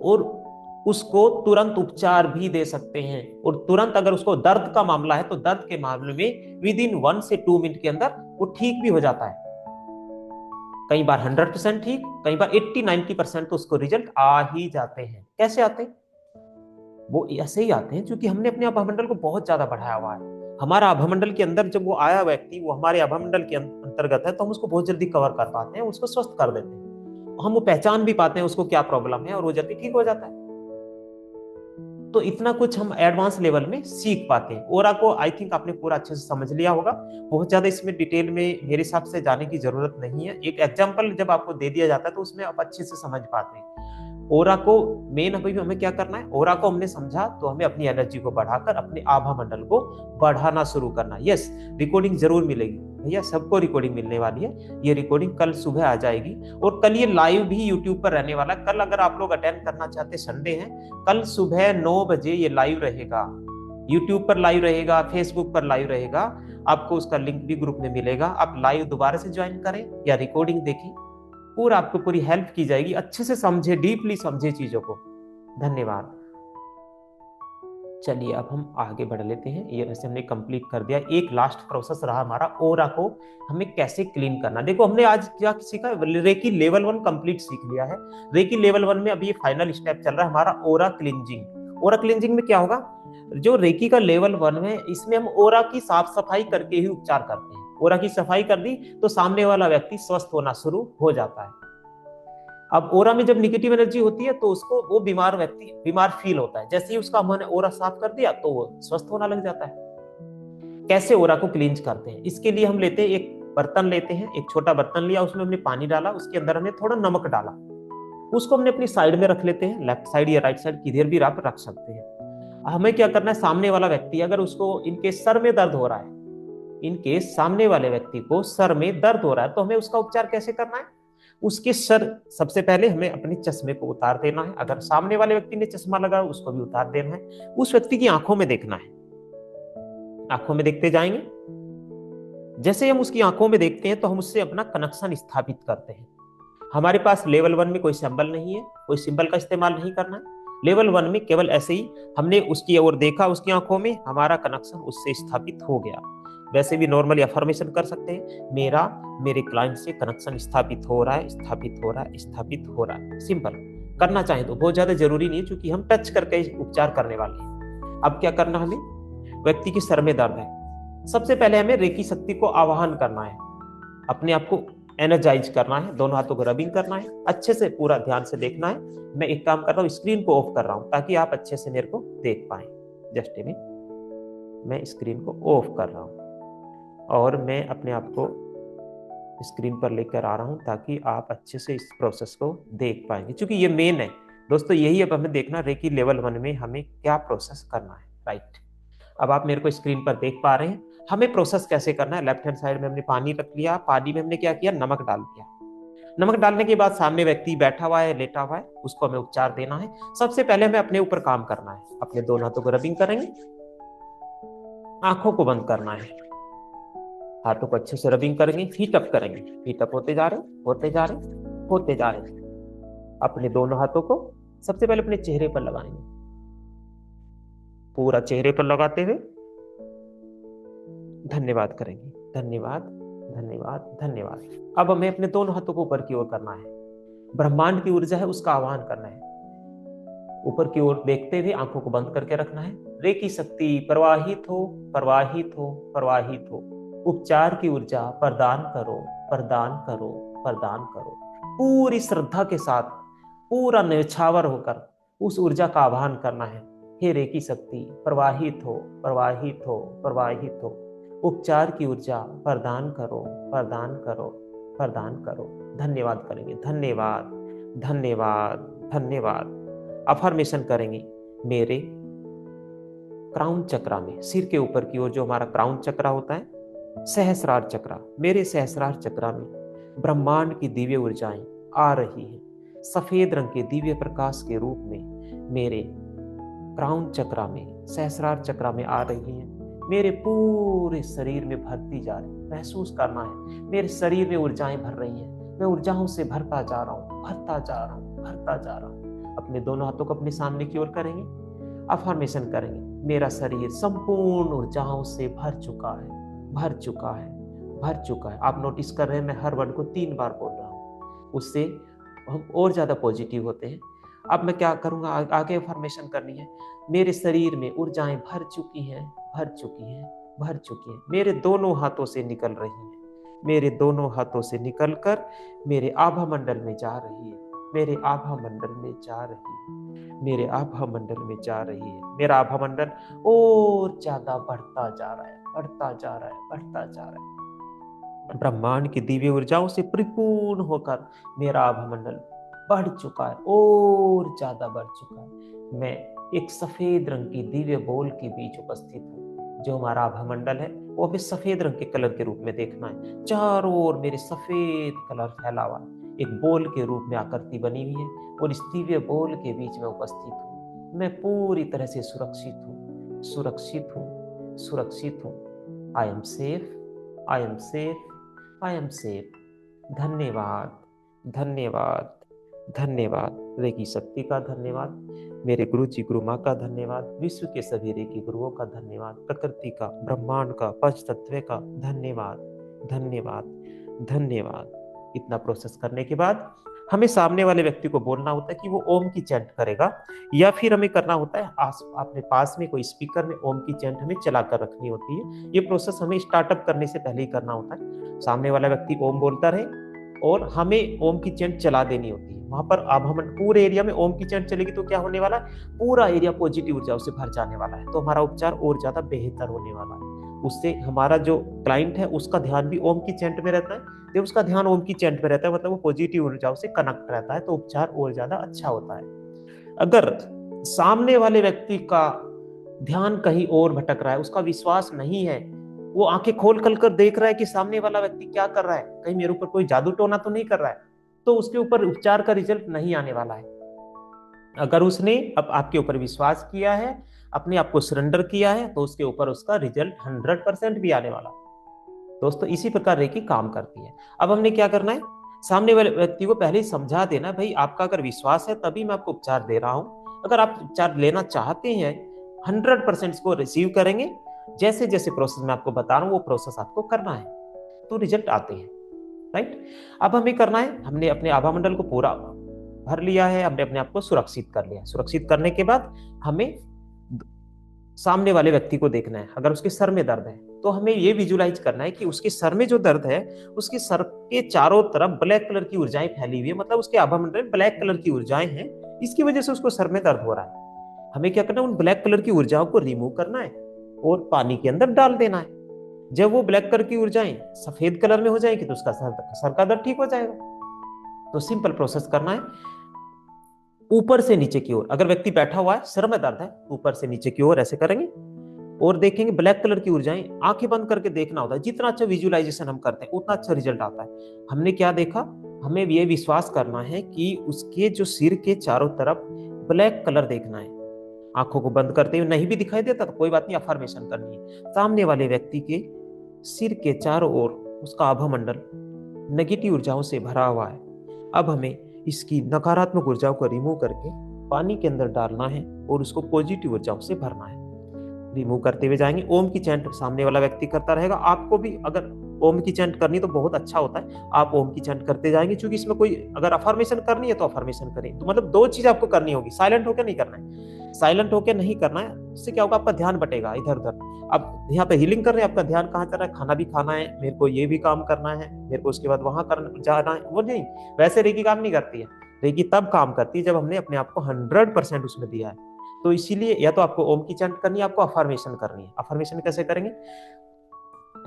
और उसको तुरंत उपचार भी दे सकते हैं। और तुरंत अगर उसको दर्द का मामला है तो दर्द के मामले में विद इन 1 से 2 मिनट के अंदर वो ठीक भी हो जाता है। कई बार 100% ठीक, कई बार 80-90% तो उसको रिजल्ट आ ही जाते हैं। कैसे आते हैं? वो ऐसे ही आते हैं क्योंकि हमने अपने आभामंडल को बहुत ज्यादा बढ़ाया हुआ है। हमारा आभामंडल के अंदर जब वो आया व्यक्ति, वो हमारे आभामंडल के अंतर्गत है, तो हम उसको बहुत जल्दी कवर कर पाते हैं, उसको स्वस्थ कर देते हैं। हम वो पहचान भी पाते हैं उसको क्या प्रॉब्लम है, और वो जल्दी ठीक हो जाता है। तो इतना कुछ हम एडवांस लेवल में सीख पाते हैं। ओरा को आई थिंक आपने पूरा अच्छे से समझ लिया होगा, बहुत ज्यादा इसमें डिटेल में मेरे हिसाब से जाने की जरूरत नहीं है। एक एग्जांपल जब आपको दे दिया जाता है तो उसमें आप अच्छे से समझ पाते हैं। ओरा को मेन अभी हमें क्या करना है, ओरा को हमने समझा तो हमें अपनी एनर्जी को बढ़ाकर अपने आभा मंडल को बढ़ाना शुरू करना है। यस, रिकॉर्डिंग जरूर मिलेगी भैया, सबको रिकॉर्डिंग मिलने वाली है। ये रिकॉर्डिंग कल सुबह आ जाएगी और कल ये लाइव भी यूट्यूब पर रहने वाला है। कल अगर आप लोग अटेंड करना चाहते, संडे है, कल सुबह 9 बजे ये लाइव रहेगा, यूट्यूब पर लाइव रहेगा, फेसबुक पर लाइव रहेगा। आपको उसका लिंक भी ग्रुप में मिलेगा। आप लाइव दोबारा से ज्वाइन करें या रिकॉर्डिंग देखें, पूरा आपको पूरी हेल्प की जाएगी। अच्छे से समझे, डीपली समझे चीजों को। धन्यवाद। चलिए अब हम आगे बढ़ लेते हैं। ये वैसे हमने कंप्लीट कर दिया। एक लास्ट प्रोसेस रहा हमारा, ओरा को हमें कैसे क्लीन करना। देखो हमने आज क्या सीखा, रेकी लेवल 1 कंप्लीट सीख लिया है। रेकी लेवल 1 में अभी ये फाइनल स्टेप चल रहा है हमारा, ओरा क्लींजिंग। ओरा क्लींजिंग में क्या होगा, जो रेकी का लेवल 1 है इसमें हम ओरा की साफ सफाई करके ही उपचार करते हैं। ओरा की सफाई कर दी तो सामने वाला व्यक्ति स्वस्थ होना शुरू हो जाता है। अब ओरा में जब निगेटिव एनर्जी होती है तो उसको वो बीमार व्यक्ति बीमार फील होता है। जैसे ही उसका हमने ओरा साफ कर दिया तो वो स्वस्थ होना लग जाता है। कैसे ओरा को क्लींज करते हैं, इसके लिए हम लेते हैं एक बर्तन लेते हैं, एक छोटा बर्तन लिया, उसमें हमने पानी डाला, उसके अंदर हमने थोड़ा नमक डाला, उसको हमने अपनी साइड में रख लेते हैं, लेफ्ट साइड या राइट साइड किधर भी आप रख सकते हैं। हमें क्या करना है, सामने वाला व्यक्ति अगर उसको इनके सर में दर्द हो रहा है, इनके सामने वाले व्यक्ति को सर में दर्द हो रहा है, तो हमें उसका उपचार कैसे करना है, उसके सर सबसे पहले हमें अपने चश्मे को उतार देना है। अगर सामने वाले व्यक्ति ने चश्मा लगाया उसको भी उतार देना है। उस व्यक्ति की आंखों में देखना है, आंखों में देखते जाएंगे। जैसे हम उसकी आंखों में देखते हैं तो हम उससे अपना कनेक्शन स्थापित करते हैं। हमारे पास लेवल 1 में कोई सिंबल नहीं है, कोई सिंबल का इस्तेमाल नहीं करना है। लेवल 1 में केवल ऐसे ही हमने उसकी ओर देखा, उसकी आंखों में, हमारा कनेक्शन उससे स्थापित हो गया। वैसे भी नॉर्मली अफर्मेशन कर सकते हैं, मेरा मेरे क्लाइंट से कनेक्शन स्थापित हो रहा है, स्थापित हो रहा है, स्थापित हो रहा है। सिंपल करना चाहें तो, बहुत ज्यादा जरूरी नहीं है क्योंकि हम टच करके उपचार करने वाले हैं। अब क्या करना, हमें व्यक्ति के सर में दर्द है, सबसे पहले हमें रेकी शक्ति को आवाहन करना है, अपने आप को एनर्जाइज करना है, दोनों हाथों को रबिंग करना है, अच्छे से पूरा ध्यान से देखना है। मैं एक काम कर रहा हूँ, स्क्रीन को ऑफ कर रहा हूँ ताकि आप अच्छे से मेरे को देख पाए। जस्ट में मैं स्क्रीन को ऑफ कर रहा हूँ और मैं अपने आप को स्क्रीन पर लेकर आ रहा हूँ ताकि आप अच्छे से इस प्रोसेस को देख पाएंगे, क्योंकि ये मेन है दोस्तों। यही अब हमें देखना, रेकी लेवल 1 में हमें क्या प्रोसेस करना है। राइट, अब आप मेरे को स्क्रीन पर देख पा रहे हैं हमें प्रोसेस कैसे करना है। लेफ्ट हैंड साइड में हमने पानी रख लिया, पानी में हमने क्या किया, नमक डाल दिया। नमक डालने के बाद सामने व्यक्ति बैठा हुआ है, लेटा हुआ है, उसको हमें उपचार देना है। सबसे पहले हमें अपने ऊपर काम करना है, अपने दोनों हाथों को रबिंग करेंगे, आंखों को बंद करना है, हाथों को अच्छे से रबिंग करेंगे, हीट अप करेंगे, हीट अप होते जा रहे, होते जा रहे, होते जा रहे। अपने दोनों हाथों को सबसे पहले अपने चेहरे पर लगाएंगे, पूरा चेहरे पर लगाते हुए धन्यवाद करेंगे, धन्यवाद, धन्यवाद, धन्यवाद। अब हमें अपने दोनों हाथों को ऊपर की ओर करना है, ब्रह्मांड की ऊर्जा है उसका आह्वान करना है। ऊपर की ओर देखते हुए आंखों को बंद करके रखना है। रेकी शक्ति प्रवाहित हो, प्रवाहित हो, प्रवाहित हो। उपचार की ऊर्जा प्रदान करो, प्रदान करो, प्रदान करो। पूरी श्रद्धा के साथ, पूरा न्यौछावर होकर उस ऊर्जा का आह्वान करना है। हे रेकी शक्ति प्रवाहित हो, प्रवाहित हो, प्रवाहित हो। उपचार की ऊर्जा प्रदान करो, प्रदान करो, प्रदान करो। धन्यवाद करेंगे, धन्यवाद, धन्यवाद, धन्यवाद। अफर्मेशन करेंगे, मेरे क्राउन चक्रा में, सिर के ऊपर की ओर जो हमारा क्राउन चक्रा होता है, सहस्रार चक्रा, मेरे सहस्रार चक्रा में ब्रह्मांड की दिव्य ऊर्जाएं आ रही हैं। सफेद रंग के दिव्य प्रकाश के रूप में मेरे क्राउन चक्रा में, सहस्रार चक्रा में आ रही हैं। मेरे पूरे शरीर में भरती जा रही है। महसूस करना है मेरे शरीर में ऊर्जाएं भर रही हैं। मैं ऊर्जाओं से भरता जा रहा हूँ, भरता जा रहा हूँ, भरता जा रहा हूँ। अपने दोनों हाथों को अपने सामने की ओर करेंगे, अफर्मेशन करेंगे, मेरा शरीर संपूर्ण ऊर्जाओं से भर चुका है, भर चुका है, भर चुका है। आप नोटिस कर रहे हैं मैं हर वर्ड को 3 बार बोल रहा हूँ, उससे हम और ज्यादा पॉजिटिव होते हैं। अब मैं क्या करूंगा, आगे अफर्मेशन करनी है, मेरे शरीर में ऊर्जाएं भर चुकी हैं, भर चुकी हैं, भर चुकी हैं। मेरे दोनों हाथों से निकल रही हैं, मेरे दोनों हाथों से निकलकर मेरे आभा मंडल में जा रही है, मेरे आभा मंडल में जा रही है। मेरे आभा मंडल में जा रही है। मेरा आभा मंडल और ज्यादा बढ़ता जा रहा है, बढ़ता जा रहा है, बढ़ता जा रहा है। ब्रह्मांड की दिव्य ऊर्जाओं से परिपूर्ण होकर मेरा आभा मंडल बढ़ चुका है, और ज्यादा बढ़ चुका है। मैं एक सफेद रंग की दिव्य बॉल के बीच उपस्थित हूँ। जो हमारा आभा मंडल है वो हमें सफेद रंग के कलर के रूप में देखना है। चारों ओर मेरे सफेद कलर फैला हुआ है, एक बॉल के रूप में आकृति बनी हुई है, और इस दिव्य बॉल के बीच में उपस्थित हूँ। मैं पूरी तरह से सुरक्षित हूँ, सुरक्षित हूँ, सुरक्षित हूँ। I am safe, I am safe, I am safe. धन्यवाद, धन्यवाद, धन्यवाद। रेकी शक्ति का धन्यवाद, मेरे गुरु जी गुरु माँ का धन्यवाद, विश्व के सभी रेकी गुरुओं का धन्यवाद, प्रकृति का, ब्रह्मांड का, पंच तत्व का धन्यवाद, धन्यवाद, धन्यवाद। इतना प्रोसेस करने के बाद हमें सामने वाले व्यक्ति को बोलना होता है कि वो ओम की चैंट करेगा, या फिर हमें करना होता है अपने पास में कोई स्पीकर में ओम की चैंट हमें चला कर रखनी होती है। ये प्रोसेस हमें स्टार्टअप करने से पहले ही करना होता है। सामने वाला व्यक्ति ओम बोलता रहे और हमें ओम की चैंट चला देनी होती है। वहां पर अब हम पूरे एरिया में ओम की चैंट चलेगी तो क्या होने वाला है, पूरा एरिया पॉजिटिव ऊर्जाओं से भर जाने वाला है। तो हमारा उपचार और ज्यादा बेहतर होने वाला है। उससे हमारा जो क्लाइंट है उसका ध्यान भी ओम की चैंट में रहता है। जब उसका ध्यान ओम की चैंट में रहता है मतलब वो पॉजिटिव ऊर्जाओं से कनेक्ट रहता है, तो उपचार और ज्यादा अच्छा होता है। अगर सामने वाले व्यक्ति का ध्यान कहीं और भटक रहा है, उसका विश्वास नहीं है, वो आंखें खोल कर देख रहा है कि सामने वाला व्यक्ति क्या कर रहा है, कहीं मेरे ऊपर कोई जादू टोना तो नहीं कर रहा है, तो उसके ऊपर उपचार का रिजल्ट नहीं आने वाला है। अगर उसने अब आपके ऊपर विश्वास किया है, अपने आप को सरेंडर किया है, तो उसके ऊपर उसका रिजल्ट 100% भी आने वाला। दोस्तों इसी प्रकार रेकी काम करती है। अब हमने क्या करना है, सामने वाले व्यक्ति को पहले ही समझा देना, भाई आपका अगर विश्वास है तभी मैं आपको उपचार दे रहा हूं। अगर आप उपचार लेना चाहते हैं 100% इसको रिसीव करेंगे। जैसे जैसे प्रोसेस मैं आपको बता रहा हूं वो प्रोसेस आपको करना है, तो रिजल्ट आते हैं। राइट। अब हमें करना है, हमने अपने आभा मंडल को पूरा भर लिया है, हमने अपने आप को सुरक्षित कर लिया। सुरक्षित करने के बाद हमें सामने वाले व्यक्ति को देखना है। अगर उसके सर में दर्द है तो हमें ये विजुलाइज करना है कि उसके सर में जो दर्द है, उसके सर के चारों तरफ ब्लैक कलर की ऊर्जाएं फैली हुई है, मतलब उसके आभा मंडल में ब्लैक कलर की ऊर्जाएं हैं, इसकी वजह से उसको सर में दर्द हो रहा है। हमें क्या करना है, उन ब्लैक कलर की ऊर्जाओं को रिमूव करना है और पानी के अंदर डाल देना है। जब वो ब्लैक कलर की ऊर्जाएं सफेद कलर में हो जाएगी तो उसका सर का दर्द ठीक हो जाएगा। तो सिंपल प्रोसेस करना है, ऊपर से नीचे की ओर। अगर व्यक्ति बैठा हुआ है, सर में दर्द है, ऊपर से नीचे की ओर ऐसे करेंगे और देखेंगे ब्लैक कलर की ऊर्जाएं। आंखें बंद करके देखना होता है, जितना अच्छा विजुअलाइजेशन हम करते हैं उतना अच्छा रिजल्ट आता है। हमने क्या देखा, हमें ये विश्वास करना है कि उसके जो सिर के चारों तरफ ब्लैक कलर देखना है। आंखों को बंद करते हुए नहीं भी दिखाई देता तो कोई बात नहीं, अफर्मेशन करनी है। सामने वाले व्यक्ति के सिर के चारों ओर उसका आभा मंडल नेगेटिव ऊर्जाओं से भरा हुआ है। अब हमें इसकी नकारात्मक ऊर्जाओं को रिमूव करके पानी के अंदर डालना है और उसको पॉजिटिव ऊर्जाओं से भरना है। रिमूव करते हुए जाएंगे। ओम की चैंट सामने वाला व्यक्ति करता रहेगा। आपको भी अगर ओम की चैंट करनी तो बहुत अच्छा होता है, आप ओम की चैंट करते जाएंगे, क्योंकि इसमें कोई अगर अफर्मेशन करनी है तो अफर्मेशन करें। तो मतलब दो चीज आपको करनी होगी, साइलेंट होकर नहीं करना है। साइलेंट होकर नहीं करना है, उससे क्या होगा, आपका ध्यान बटेगा इधर उधर। अब यहाँ पे हीलिंग कर रहे हैं, आपका ध्यान कहाँ चल रहा है, खाना भी खाना है, मेरे को ये भी काम करना है, मेरे को उसके बाद वहां करना जाना है, वो नहीं। वैसे रेकी काम नहीं करती है। रेकी तब काम करती है जब हमने अपने आप को 100% उसमें दिया है। तो इसीलिए या तो आपको ओम की चैंट करनी है, आपको अफर्मेशन करनी है। अफर्मेशन कैसे करेंगे,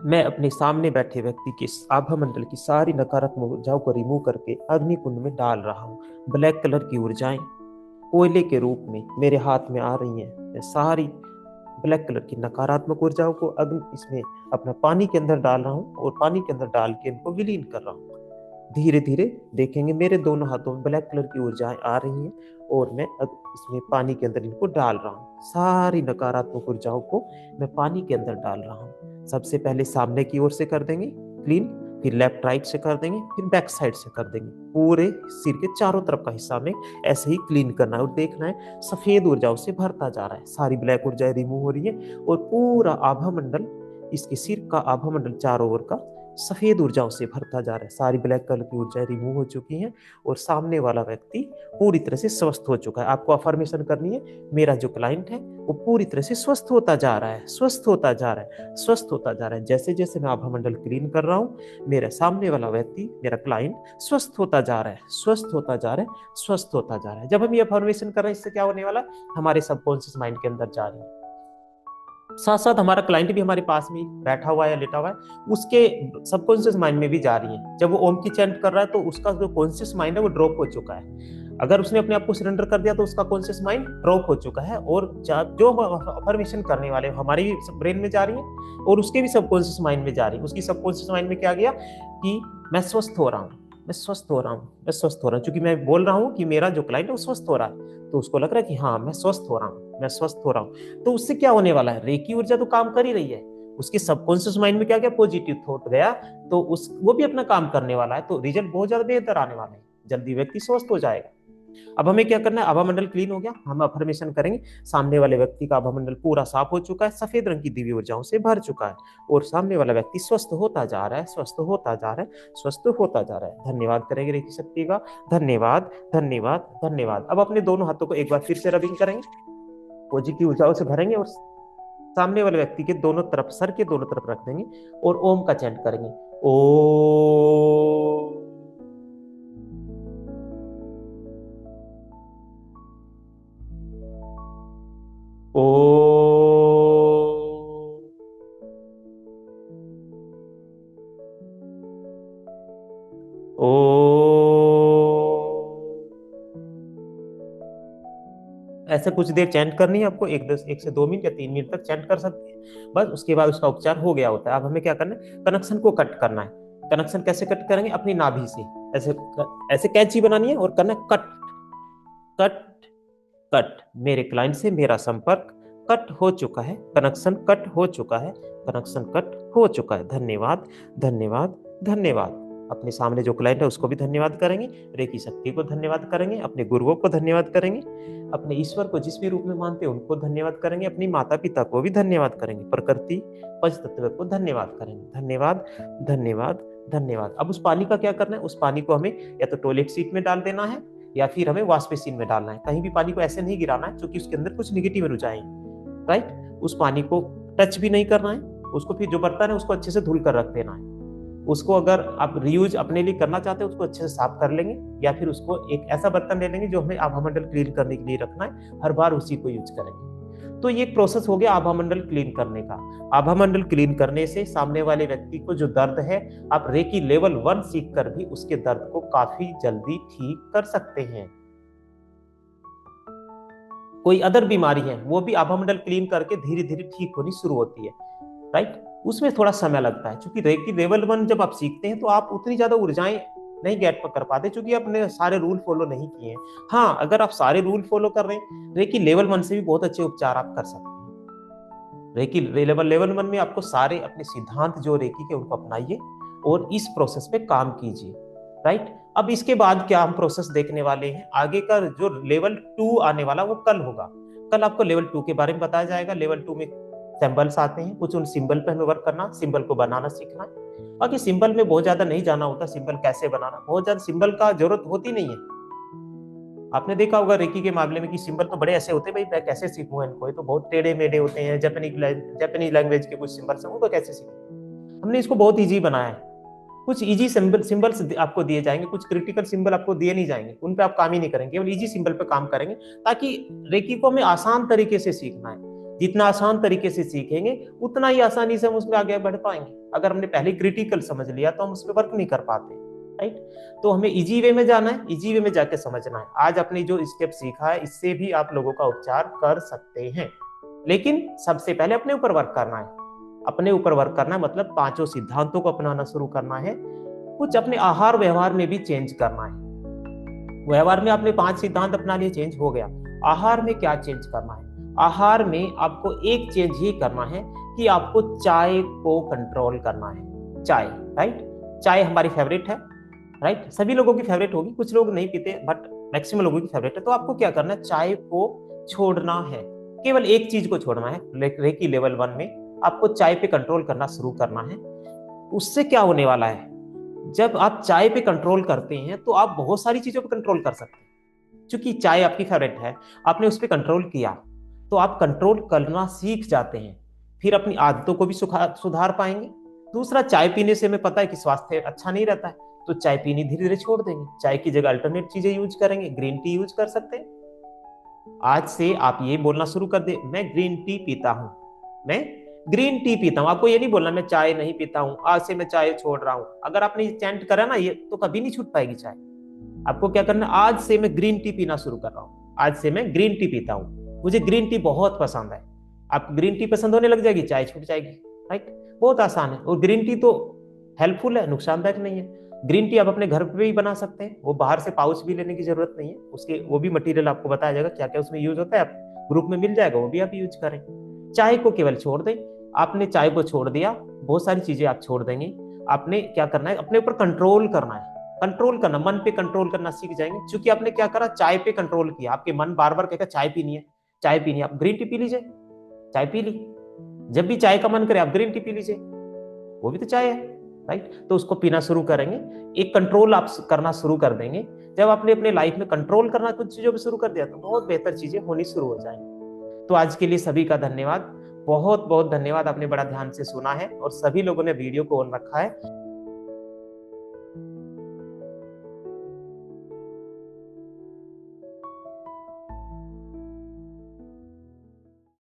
मैं अपने सामने बैठे व्यक्ति के आभा मंडल की सारी नकारात्मक ऊर्जाओं को रिमूव करके अग्नि कुंड में डाल रहा हूँ। ब्लैक कलर की ऊर्जाएं कोयले के रूप में मेरे हाथ में आ रही हैं। मैं सारी ब्लैक कलर की नकारात्मक ऊर्जाओं को अग्नि इसमें अपना पानी के अंदर डाल रहा हूँ और पानी के अंदर डाल के इनको विलीन कर रहा हूँ। धीरे धीरे देखेंगे मेरे दोनों हाथों में ब्लैक कलर की ऊर्जाएं आ रही हैं और मैं अब इसमें पानी के अंदर इनको डाल रहा हूँ। सारी नकारात्मक ऊर्जाओं को मैं पानी के अंदर डाल रहा हूँ। सबसे पहले सामने की ओर से कर देंगे क्लीन, फिर लेफ्ट राइट से कर देंगे, फिर बैक साइड से कर देंगे। पूरे सिर के चारों तरफ का हिस्सा में ऐसे ही क्लीन करना है और देखना है सफेद ऊर्जाओं से भरता जा रहा है। सारी ब्लैक ऊर्जाएं रिमूव हो रही है और पूरा आभा मंडल, इसके सिर का आभा मंडल चारों ओर का सफेद ऊर्जाओं से भरता जा रहा है, सारी ब्लैक कलर की ऊर्जाएं रिमूव हो चुकी हैं और सामने वाला व्यक्ति पूरी तरह से स्वस्थ हो चुका है। आपको अफर्मेशन करनी है, मेरा जो क्लाइंट है वो पूरी तरह से स्वस्थ होता जा रहा है, स्वस्थ होता जा रहा है, स्वस्थ होता जा रहा है। जैसे जैसे मैं आभा मंडल क्लीन कर रहा हूँ, मेरा सामने वाला व्यक्ति, मेरा क्लाइंट स्वस्थ होता जा रहा है, स्वस्थ होता जा रहा है, स्वस्थ होता जा रहा है। जब हम ये अफर्मेशन कर रहे हैं, इससे क्या होने वाला है, हमारे सबकॉन्शियस माइंड के अंदर जा रही है। साथ साथ हमारा क्लाइंट भी हमारे पास में बैठा हुआ है या लेटा हुआ है, उसके सबकॉन्शियस माइंड में भी जा रही है। जब वो ओम की चैंट कर रहा है तो उसका जो कॉन्शियस माइंड है वो ड्रॉप हो चुका है। अगर उसने अपने आप को सरेंडर कर दिया तो उसका कॉन्शियस माइंड ड्रॉप हो चुका है, और जो अफर्मेशन करने वाले हमारे ब्रेन में जा रही है और उसके भी सबकॉन्शियस माइंड में जा रही है। उसकी सबकॉन्शियस माइंड में क्या गया कि मैं स्वस्थ हो रहा हूँ, मैं स्वस्थ हो रहा हूँ, मैं स्वस्थ हो रहा हूँ, क्योंकि मैं बोल रहा हूँ कि मेरा जो क्लाइंट है वो स्वस्थ हो रहा है, तो उसको लग रहा है कि हाँ मैं स्वस्थ हो रहा हूँ, मैं स्वस्थ हो रहा हूँ। तो उससे क्या होने वाला है, रेकी ऊर्जा तो काम कर ही रही है, उसके सबकॉन्शियस माइंड में क्या गया, पॉजिटिव थॉट गया, तो उस वो भी अपना काम करने वाला है, तो रिजल्ट बहुत ज्यादा बेहतर आने वाले हैं, जल्दी व्यक्ति स्वस्थ हो जाएगा। अब हमें क्या करना है, आभा मंडल क्लीन हो गया, हम अफर्मेशन करेंगे, सामने वाले व्यक्ति का आभा मंडल पूरा साफ हो चुका है, सफेद रंग की दिव्य ऊर्जाओं से भर चुका है, और सामने वाला व्यक्ति स्वस्थ होता जा रहा है, स्वस्थ होता जा रहा है, स्वस्थ होता जा रहा है। धन्यवाद करेंगे रेकी शक्ति का, धन्यवाद धन्यवाद धन्यवाद। अब अपने दोनों हाथों को एक बार फिर से रबिंग करेंगे, पॉजिटिव ऊर्जाओं से भरेंगे और सामने वाले व्यक्ति के दोनों तरफ, सर के दोनों तरफ रख देंगे और ओम का चैंट करेंगे। ओ ओ ओ ऐसे कुछ देर चैंट करनी है आपको, 1 से 2 मिनट या 3 मिनट तक चैंट कर सकते हैं, बस उसके बाद उसका उपचार हो गया होता है। अब हमें क्या करना है, कनेक्शन को कट करना है। कनेक्शन कैसे कट करेंगे, अपनी नाभि से ऐसे ऐसे कैंची बनानी है और करना है कट कट कट। मेरे क्लाइंट से मेरा संपर्क कट हो चुका है, कनेक्शन कट हो चुका है, कनेक्शन कट हो चुका है। धन्यवाद धन्यवाद धन्यवाद। अपने सामने जो क्लाइंट है उसको भी धन्यवाद करेंगे, रेकी शक्ति को धन्यवाद करेंगे, अपने गुरुओं को धन्यवाद करेंगे, अपने ईश्वर को जिस भी रूप में मानते हैं उनको धन्यवाद करेंगे, अपनी माता पिता को भी धन्यवाद करेंगे, प्रकृति पंच तत्व को धन्यवाद करेंगे। धन्यवाद धन्यवाद धन्यवाद। अब उस पानी का क्या करना है, उस पानी को हमें या तो टॉयलेट सीट में डाल देना है या फिर हमें वॉश बेसिन में डालना है। कहीं भी पानी को ऐसे नहीं गिराना है क्योंकि उसके अंदर कुछ निगेटिव ऊर्जाएं हैं, राइट। उस पानी को टच भी नहीं करना है, उसको फिर जो बर्तन है उसको अच्छे से धुल कर रख देना है। उसको अगर आप रीयूज अपने लिए करना चाहते हैं उसको अच्छे से साफ कर लेंगे, या फिर उसको एक ऐसा बर्तन ले लेंगे जो हमें आभा मंडल क्लीन करने के लिए रखना है, हर बार उसी को यूज करेंगे। तो ये एक प्रोसेस हो गया आभा मंडल क्लीन करने का। आभा मंडल क्लीन करने से सामने वाले व्यक्ति को जो दर्द है, आप रेकी लेवल 1 सीख कर भी उसके दर्द को काफी जल्दी ठीक कर सकते हैं। कोई अदर बीमारी है वो भी आभा मंडल क्लीन करके धीरे धीरे ठीक होनी शुरू होती है, राइट। उसमें थोड़ा समय लगता है, क्योंकि रेकी लेवल 1 जब आप सीखते हैं तो आप उतनी ज्यादा ऊर्जाएं नहीं गेट कर पाते, क्योंकि आपने सारे रूल फॉलो नहीं किए हैं। हाँ, अगर आप सारे रूल फॉलो कर रहे हैं, रेकी लेवल 1 से भी बहुत अच्छे उपचार आप कर सकते हैं। रेकी लेवल 1 में आपको सारे अपने सिद्धांत जो रेकी के उनको अपनाइए और इस प्रोसेस पे काम कीजिए, राइट। अब इसके बाद क्या हम प्रोसेस देखने वाले हैं, आगे का जो लेवल 2 आने वाला वो कल होगा। कल आपको लेवल 2 के बारे में बताया जाएगा। लेवल 2 में सिंबल्स आते हैं, कुछ उन सिंबल पे हमें वर्क करना, सिंबल को बनाना सीखना है। बाकी सिंबल में बहुत ज्यादा नहीं जाना होता, सिंबल कैसे बनाना, बहुत ज्यादा सिंबल का जरूरत होती नहीं है। आपने देखा होगा रेकी के मामले में कि सिंबल तो बड़े ऐसे होते हैं, भाई मैं कैसे सीखूं इनको, ये तो बहुत टेढ़े मेढ़े होते हैं, जापानीज लैंग्वेज के कुछ सिंबल्स हैं, वो तो कैसे सीखें। हमने इसको बहुत ईजी बनाया है। कुछ इजी सिंबल्स आपको दिए जाएंगे, कुछ क्रिटिकल सिंबल आपको दिए नहीं जाएंगे, उन पे आप काम ही नहीं करेंगे, केवल इजी सिंबल पे काम करेंगे, ताकि रेकी को हमें आसान तरीके से सीखना है। जितना आसान तरीके से सीखेंगे उतना ही आसानी से हम उसमें आगे बढ़ पाएंगे। अगर हमने पहले क्रिटिकल समझ लिया तो हम उस पर वर्क नहीं कर पाते, राइट। तो हमें इजी वे में जाना है, इजी वे में जाके समझना है। आज आपने जो स्टेप सीखा है इससे भी आप लोगों का उपचार कर सकते हैं, लेकिन सबसे पहले अपने ऊपर वर्क करना है। अपने ऊपर वर्क करना है मतलब 5 सिद्धांतों को अपनाना शुरू करना है। कुछ अपने आहार व्यवहार में भी चेंज करना है। व्यवहार में आपने 5 सिद्धांत अपना लिए, चेंज हो गया। आहार में क्या चेंज करना है, आहार में आपको एक चेंज ये करना है कि आपको चाय को कंट्रोल करना है। चाय, राइट। चाय हमारी फेवरेट है, राइट। सभी लोगों की फेवरेट होगी, कुछ लोग नहीं पीते बट मैक्सिमम लोगों की फेवरेट है। तो आपको क्या करना है, चाय को छोड़ना है। केवल एक चीज को छोड़ना है। रेकी लेवल 1 में आपको चाय पे कंट्रोल करना शुरू करना है। उससे क्या होने वाला है, जब आप चाय पे कंट्रोल करते हैं तो आप बहुत सारी चीजों पे कंट्रोल कर सकते हैं। क्योंकि चाय आपकी फेवरेट है, आपने उस पर कंट्रोल किया, तो आप कंट्रोल करना सीख जाते हैं, फिर अपनी आदतों को भी सुधार पाएंगे। दूसरा, चाय पीने से हमें पता है कि स्वास्थ्य अच्छा नहीं रहता है, तो चाय पीनी धीरे धीरे छोड़ देंगे, चाय की जगह अल्टरनेट चीजें यूज करेंगे, ग्रीन टी यूज कर सकते हैं। आज से आप ये बोलना शुरू कर दे, मैं ग्रीन टी पीता हूं, मैं ग्रीन टी पीता हूं। आपको ये नहीं बोलना मैं चाय नहीं पीता हूं, आज से मैं चाय छोड़ रहा हूं। अगर आपने चैंट करा ना ये, तो कभी नहीं छूट पाएगी चाय। आपको क्या करना, आज से मैं ग्रीन टी पीना शुरू कर रहा हूं, आज से मैं ग्रीन टी पीता हूं, मुझे ग्रीन टी बहुत पसंद है। आपको ग्रीन टी पसंद होने लग जाएगी, चाय छूट जाएगी। राइट, बहुत आसान है। और ग्रीन टी तो हेल्पफुल है, नुकसानदायक नहीं है। ग्रीन टी आप अपने घर पे भी बना सकते हैं, वो बाहर से पाउच भी लेने की जरूरत नहीं है, उसके वो भी मटेरियल आपको बताया जाएगा क्या क्या उसमें यूज होता है, आप ग्रुप में मिल जाएगा, वो भी आप यूज करें। चाय को केवल छोड़ दें। आपने चाय को छोड़ दिया, बहुत सारी चीजें आप छोड़ देंगे। आपने क्या करना है, अपने ऊपर कंट्रोल करना है, कंट्रोल करना, मन पे कंट्रोल करना सीख जाएंगे। क्योंकि आपने क्या करा, चाय पे कंट्रोल किया, आपके मन बार बार कहेगा चाय पीनी है, चाय पीनी है, आप ग्रीन टी पी लीजिए, चाय पी ली। जब भी चाय का मन करे आप ग्रीन टी पी लीजिए, वो भी तो चाय है। राइट, तो उसको पीना शुरू करेंगे, एक कंट्रोल आप करना शुरू कर देंगे। जब आपने अपने लाइफ में कंट्रोल करना कुछ चीजों पे शुरू कर दिया, तो बहुत बेहतर चीजें होनी शुरू हो जाएंगी। तो आज के लिए सभी का धन्यवाद, बहुत बहुत धन्यवाद। आपने बड़ा ध्यान से सुना है और सभी लोगों ने वीडियो को ऑन रखा है।